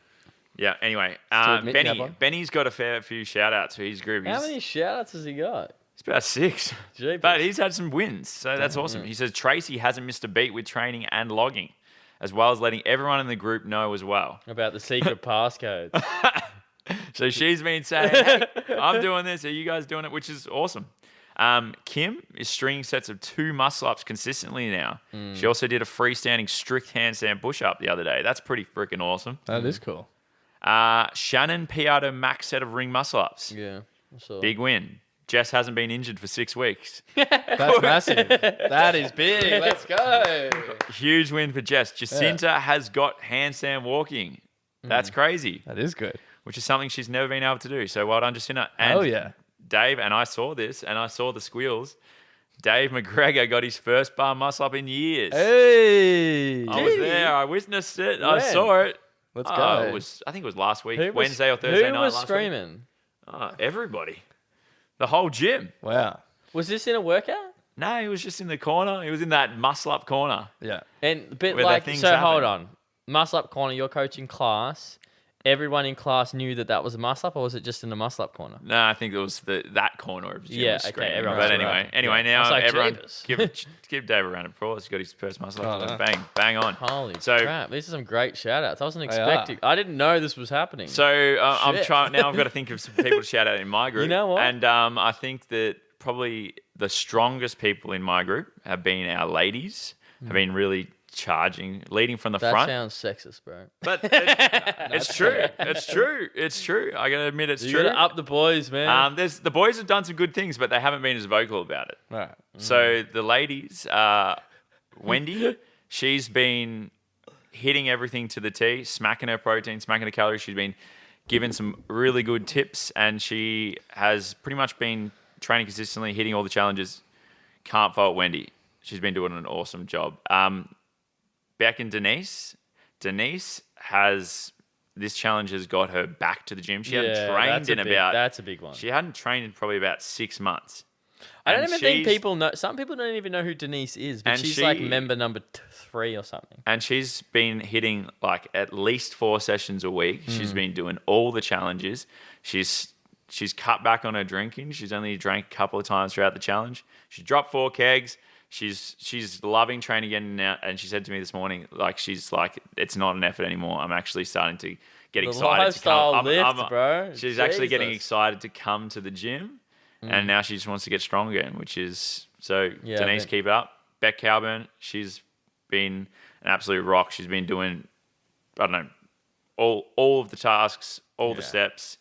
Speaker 3: Yeah, anyway,
Speaker 2: admit you have one.
Speaker 3: Benny's got a fair few shout-outs for his group.
Speaker 1: How many shout-outs has he got?
Speaker 3: It's about 6.
Speaker 1: Jeepers.
Speaker 3: But he's had some wins, so that's awesome. He says Tracy hasn't missed a beat with training and logging, as well as letting everyone in the group know as well.
Speaker 1: About the secret passcodes.
Speaker 3: So she's been saying, hey, I'm doing this. Are you guys doing it? Which is awesome. Kim is stringing sets of 2 muscle-ups consistently now. She also did a freestanding strict handstand push-up the other day. That's pretty freaking awesome.
Speaker 2: That is cool.
Speaker 3: Shannon PR'd her max set of ring muscle-ups.
Speaker 1: Yeah. So.
Speaker 3: Big win. Jess hasn't been injured for 6 weeks.
Speaker 2: That's massive. That is big. Let's go.
Speaker 3: Huge win for Jess. Jacinta has got handstand walking. That's crazy,
Speaker 2: That is good.
Speaker 3: which is something she's never been able to do. So well done, Jacinta. And
Speaker 2: Oh, yeah.
Speaker 3: Dave, and I saw this, and I saw the squeals. Dave McGregor got his first bar muscle up in years.
Speaker 2: Hey.
Speaker 3: I was there. I witnessed it. I
Speaker 1: When?
Speaker 3: saw it.
Speaker 2: Let's
Speaker 3: Oh,
Speaker 2: go.
Speaker 3: I think it was last week,
Speaker 1: Who was-
Speaker 3: Wednesday or Thursday night.
Speaker 1: Who was
Speaker 3: last week.
Speaker 1: screaming?
Speaker 3: Everybody. The whole gym.
Speaker 2: Wow.
Speaker 1: Was this in a workout?
Speaker 3: No, he was just in the corner. He was in that muscle up corner.
Speaker 2: Yeah.
Speaker 1: And but
Speaker 3: Where the
Speaker 1: like,
Speaker 3: things
Speaker 1: so hold
Speaker 3: happen.
Speaker 1: on. Muscle up corner, you're coaching class. Everyone in class knew that was a muscle up, or was it just in the muscle up corner?
Speaker 3: No, I think it was that corner of the gym.
Speaker 1: Yeah,
Speaker 3: was
Speaker 1: okay,
Speaker 3: screaming.
Speaker 1: everyone
Speaker 3: But
Speaker 1: was
Speaker 3: anyway,
Speaker 1: right. Yeah. I
Speaker 3: now
Speaker 1: was like,
Speaker 3: everyone
Speaker 1: "Jeepers."
Speaker 3: give Dave a round of applause. He got his first muscle up.
Speaker 2: Oh,
Speaker 3: Bang, bang on.
Speaker 1: Holy
Speaker 3: So-
Speaker 1: crap! These are some great shout outs. I wasn't
Speaker 2: They are.
Speaker 1: expecting. I didn't know this was happening.
Speaker 3: So I'm
Speaker 1: Shit.
Speaker 3: trying now. I've got to think of some people to shout out in my group.
Speaker 1: You know what?
Speaker 3: And I think that probably the strongest people in my group have been our ladies. Have been really leading from the
Speaker 1: that
Speaker 3: front.
Speaker 1: sounds sexist, bro.
Speaker 3: But it's true. It's true. It's true. I gotta admit, it's
Speaker 1: You
Speaker 3: true.
Speaker 1: gotta up the boys, man.
Speaker 3: The boys have done some good things, but they haven't been as vocal about it.
Speaker 2: Right.
Speaker 3: So the ladies, Wendy, she's been hitting everything to the T, smacking her protein, smacking her calories. She's been given some really good tips, and she has pretty much been training consistently, hitting all the challenges. Can't fault Wendy. She's been doing an awesome job. Beck and Denise has this challenge has got her back to the gym. She hadn't trained in about.
Speaker 1: That's a big one.
Speaker 3: She hadn't trained in probably about 6 months.
Speaker 1: I don't
Speaker 3: And
Speaker 1: even think
Speaker 3: she's-
Speaker 1: people know. Some people don't even know who Denise is, but
Speaker 3: And
Speaker 1: she's like
Speaker 3: she-
Speaker 1: member number 3 or something.
Speaker 3: And she's been hitting like at least 4 sessions a week. She's been doing all the challenges. She's cut back on her drinking. She's only drank a couple of times throughout the challenge. She dropped 4 kegs. She's loving training again now. And she said to me this morning, she's like, it's not an effort anymore. I'm actually starting to get
Speaker 1: The
Speaker 3: excited to
Speaker 1: lifestyle
Speaker 3: come.
Speaker 1: lift, bro.
Speaker 3: She's actually getting
Speaker 1: Jesus.
Speaker 3: excited to come to the gym. And now she just wants to get strong again, which is so.
Speaker 1: Yeah,
Speaker 3: Denise,
Speaker 1: but-
Speaker 3: keep it up. Beck Cowburn, she's been an absolute rock. She's been doing, I don't know, all of the tasks, all the steps.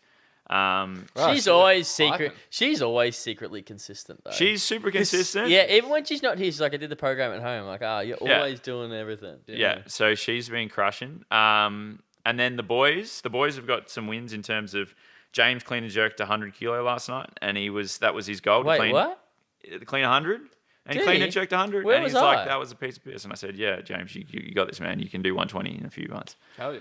Speaker 1: She's
Speaker 2: so
Speaker 1: always
Speaker 2: hyping.
Speaker 1: secret. She's always secretly consistent though.
Speaker 3: She's super consistent.
Speaker 1: Yeah, even when she's not here, she's like, I did the program at home. Like, you're
Speaker 3: Yeah.
Speaker 1: always doing everything.
Speaker 3: Yeah, so she's been crushing. And then the boys have got some wins in terms of James clean and jerked 100 kilo last night, and that was his goal.
Speaker 1: Wait,
Speaker 3: to clean,
Speaker 1: what?
Speaker 3: Clean 100, and he
Speaker 1: Did
Speaker 3: clean
Speaker 1: he?
Speaker 3: and jerked 100.
Speaker 1: Where
Speaker 3: and
Speaker 1: was
Speaker 3: he's
Speaker 1: I?
Speaker 3: like, that was a piece of piss. And I said, yeah, James, you got this, man. You can do 120 in a few months.
Speaker 2: Hell yeah.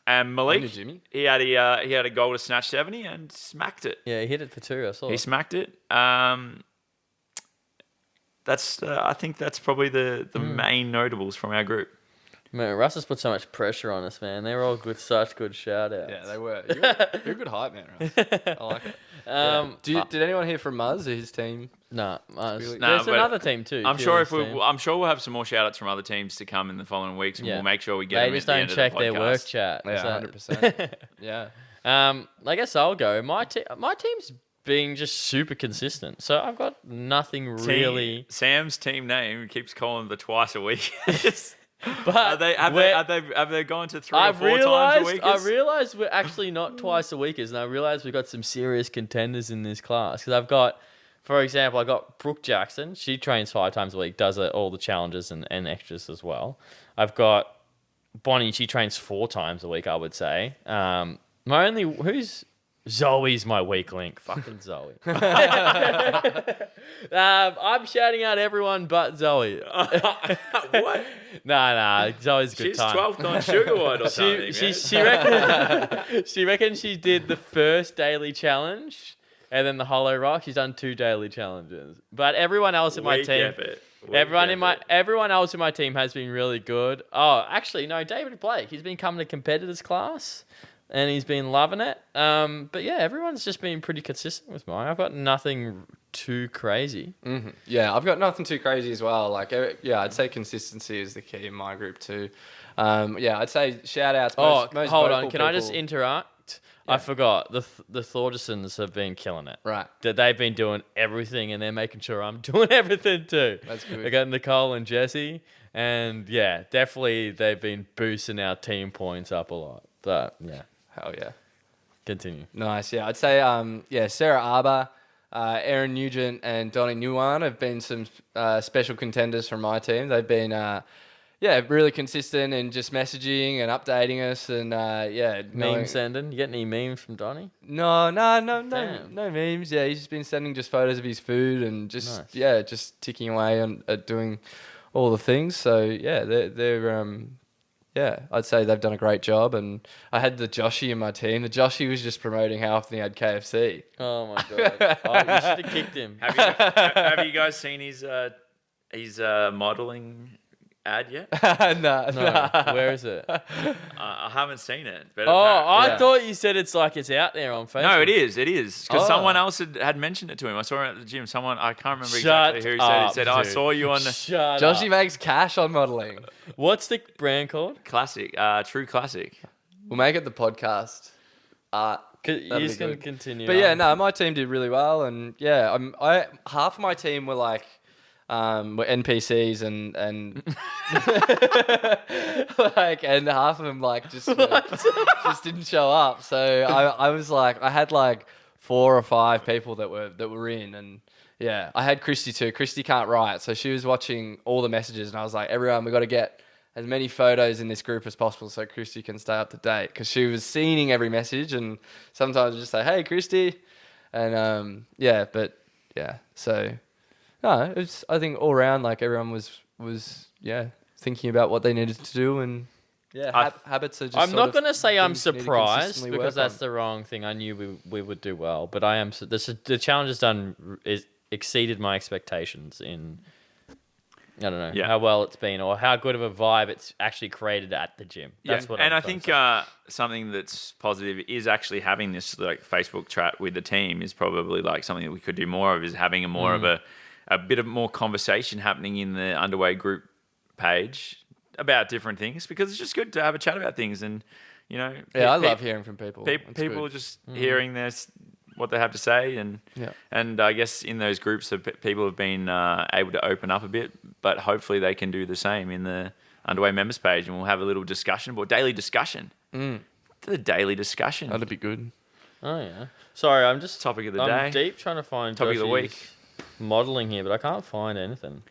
Speaker 3: And Malik,
Speaker 2: Wonder, Jimmy.
Speaker 3: he had a goal to snatch 70 and smacked it.
Speaker 1: Yeah, he hit it for 2. I saw.
Speaker 3: He smacked it. I think that's probably the main notables from our group.
Speaker 1: Man, Russ has put so much pressure on us, man. They were all such good shout outs.
Speaker 2: Yeah, they were. You're a good hype man, Russ. I like it. Did anyone hear from Muzz or his team?
Speaker 1: Nah,
Speaker 2: Really-
Speaker 3: Nah,
Speaker 1: there's
Speaker 3: but
Speaker 1: another team too.
Speaker 3: I'm sure
Speaker 1: Keelan's team.
Speaker 3: we'll have some more shout outs from other teams to come in the following weeks, and
Speaker 1: Yeah.
Speaker 3: we'll make sure we get
Speaker 1: They
Speaker 3: them
Speaker 1: just
Speaker 3: at the
Speaker 1: don't
Speaker 3: end
Speaker 1: check
Speaker 3: of the
Speaker 1: their
Speaker 3: podcast.
Speaker 1: work chat.
Speaker 2: Yeah,
Speaker 1: Is that-
Speaker 2: 100%. Yeah.
Speaker 1: I guess I'll go. My team's being just super consistent. So I've got nothing really.
Speaker 3: Sam's team name keeps calling the twice a week.
Speaker 1: But
Speaker 3: have they gone to 3 or
Speaker 1: I've
Speaker 3: 4 times a week?
Speaker 1: I realized we're actually not twice a weekers, and I realized we've got some serious contenders in this class. Because I've got, for example, I got Brooke Jackson. She trains 5 times a week, does all the challenges and extras as well. I've got Bonnie. She trains 4 times a week, I would say. Zoe's my weak link. Fucking Zoe. I'm shouting out everyone but Zoe.
Speaker 3: What?
Speaker 1: Nah. Zoe's a good
Speaker 3: She's
Speaker 1: time.
Speaker 3: 12th on sugar white or something.
Speaker 1: She reckons she did the first daily challenge and then the hollow rock. She's done 2 daily challenges. But everyone else in my team, everyone else in my team has been really good. Oh, actually, no, David Blake. He's been coming to competitors class. And he's been loving it. But yeah, everyone's just been pretty consistent with mine. I've got nothing too crazy.
Speaker 2: Mm-hmm. Yeah, I've got nothing too crazy as well. Like, yeah, I'd say consistency is the key in my group too. Yeah, I'd say shout outs. Most
Speaker 1: hold on.
Speaker 2: vocal
Speaker 1: Can I just
Speaker 2: people-
Speaker 1: interrupt?
Speaker 2: Yeah.
Speaker 1: I forgot. The Thordarsons have been killing it.
Speaker 2: Right.
Speaker 1: That they've been doing everything and they're making sure I'm doing everything too.
Speaker 2: That's good.
Speaker 1: I got Nicole and Jesse. And yeah, definitely they've been boosting our team points up a lot. But yeah,
Speaker 2: Hell yeah.
Speaker 1: continue.
Speaker 2: Nice. Yeah, I'd say Sarah Arbour, Aaron Nugent, and Donnie Nguyen have been some special contenders from my team. They've been really consistent in just messaging and updating us, and
Speaker 1: Meme sending. You get any memes from Donnie?
Speaker 2: No
Speaker 1: Damn.
Speaker 2: memes. Yeah, he's just been sending just photos of his food and just
Speaker 1: Nice.
Speaker 2: just ticking away on doing all the things. So yeah, they're I'd say they've done a great job. And I had the Joshy in my team. The Joshy was just promoting how often he had KFC.
Speaker 1: Oh my god! Oh, you should have kicked him.
Speaker 3: Have you guys seen his modeling ad yet?
Speaker 2: No.
Speaker 1: Where is it?
Speaker 3: I haven't seen it. But
Speaker 1: I
Speaker 2: Yeah.
Speaker 1: thought you said it's like it's out there on Facebook.
Speaker 3: no, it is. It is because
Speaker 2: Oh.
Speaker 3: someone else had mentioned it to him. I saw it at the gym. Someone I can't remember
Speaker 1: Shut
Speaker 3: exactly who he said. He
Speaker 1: up,
Speaker 3: said, "I
Speaker 1: dude.
Speaker 3: saw you on the
Speaker 1: Shut
Speaker 2: Joshy
Speaker 1: up.
Speaker 2: makes cash on modeling.
Speaker 1: What's the brand called?
Speaker 3: classic, True Classic."
Speaker 2: We'll make it the podcast.
Speaker 1: You're
Speaker 2: That'd
Speaker 1: just
Speaker 2: be
Speaker 1: gonna
Speaker 2: good.
Speaker 1: continue.
Speaker 2: But yeah,
Speaker 1: on.
Speaker 2: no, my team did really well, and yeah, half of my team were like, were NPCs and like, and half of them like just didn't show up. So I was like, I had like 4 or 5 people that were in, and yeah, I had Christy too. Christy can't write, so she was watching all the messages, and I was like, everyone, we got to get as many photos in this group as possible so Christy can stay up to date, because she was seeing every message, and sometimes I just say, hey Christy, and so no, it's, I think all around, like, everyone was thinking about what they needed to do, and habits are just
Speaker 1: I'm not
Speaker 2: going
Speaker 1: gonna say I'm
Speaker 2: things you need to
Speaker 1: surprised
Speaker 2: consistently
Speaker 1: because
Speaker 2: work
Speaker 1: that's
Speaker 2: on.
Speaker 1: the wrong thing. I knew we would do well, but I am. The challenge has exceeded my expectations in. I don't know how well it's been or how good of a vibe it's actually created at the gym. That's what.
Speaker 3: and
Speaker 1: I'm
Speaker 3: I
Speaker 1: trying
Speaker 3: think
Speaker 1: to say.
Speaker 3: something that's positive is actually having this like Facebook chat with the team is probably like something that we could do more of, is having of a bit of more conversation happening in the Underway group page about different things, because it's just good to have a chat about things, and you know,
Speaker 2: I love hearing from people. It's
Speaker 3: people
Speaker 2: good.
Speaker 3: just hearing what they have to say, and I guess in those groups people have been able to open up a bit, but hopefully they can do the same in the Underway members page, and we'll have a little discussion, but daily discussion. The daily discussion.
Speaker 2: That'd be good.
Speaker 1: Oh yeah. Sorry, I'm just
Speaker 3: Topic of the
Speaker 1: I'm
Speaker 3: day.
Speaker 1: deep trying to find
Speaker 3: Topic of the
Speaker 1: Joshy's
Speaker 3: week.
Speaker 1: modeling here, but I can't find anything.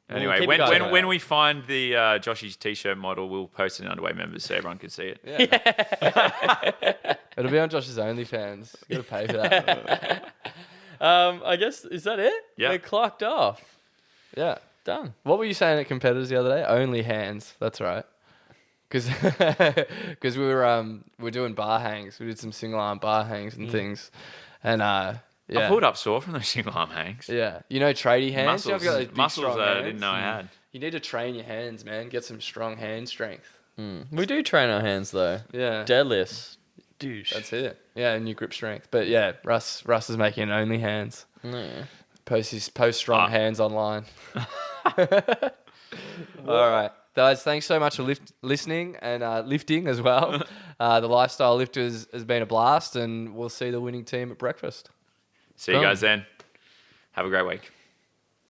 Speaker 3: Anyway,
Speaker 1: keep
Speaker 3: when
Speaker 1: going.
Speaker 3: when we find the Joshy's t-shirt model, we'll post it in Underway members so everyone can see it.
Speaker 2: It'll be on Josh's OnlyFans. You gotta pay for that.
Speaker 1: I guess is that it?
Speaker 3: Yeah.
Speaker 1: We're clocked off.
Speaker 2: Yeah.
Speaker 1: Done.
Speaker 2: What were you saying at competitors the other day? Only hands. That's right. Because we were doing bar hangs. We did some single arm bar hangs and things, and
Speaker 3: I pulled up sore from those single arm hangs.
Speaker 2: Yeah, you know, tradie hands. You know, I've got those big,
Speaker 3: Muscles
Speaker 2: strong
Speaker 3: that I
Speaker 2: hands.
Speaker 3: didn't know I had.
Speaker 2: You need to train your hands, man. Get some strong hand strength.
Speaker 1: We do train our hands though.
Speaker 2: Yeah,
Speaker 1: Deadlifts. Douche.
Speaker 2: that's it. Yeah, and your grip strength. But yeah, Russ is making only hands.
Speaker 1: Yeah.
Speaker 2: Post strong hands online. All right, guys. Thanks so much for listening and lifting as well. The Lifestyle Lift has been a blast, and we'll see the winning team at breakfast.
Speaker 3: See you
Speaker 2: Boom.
Speaker 3: guys then. Have a great week.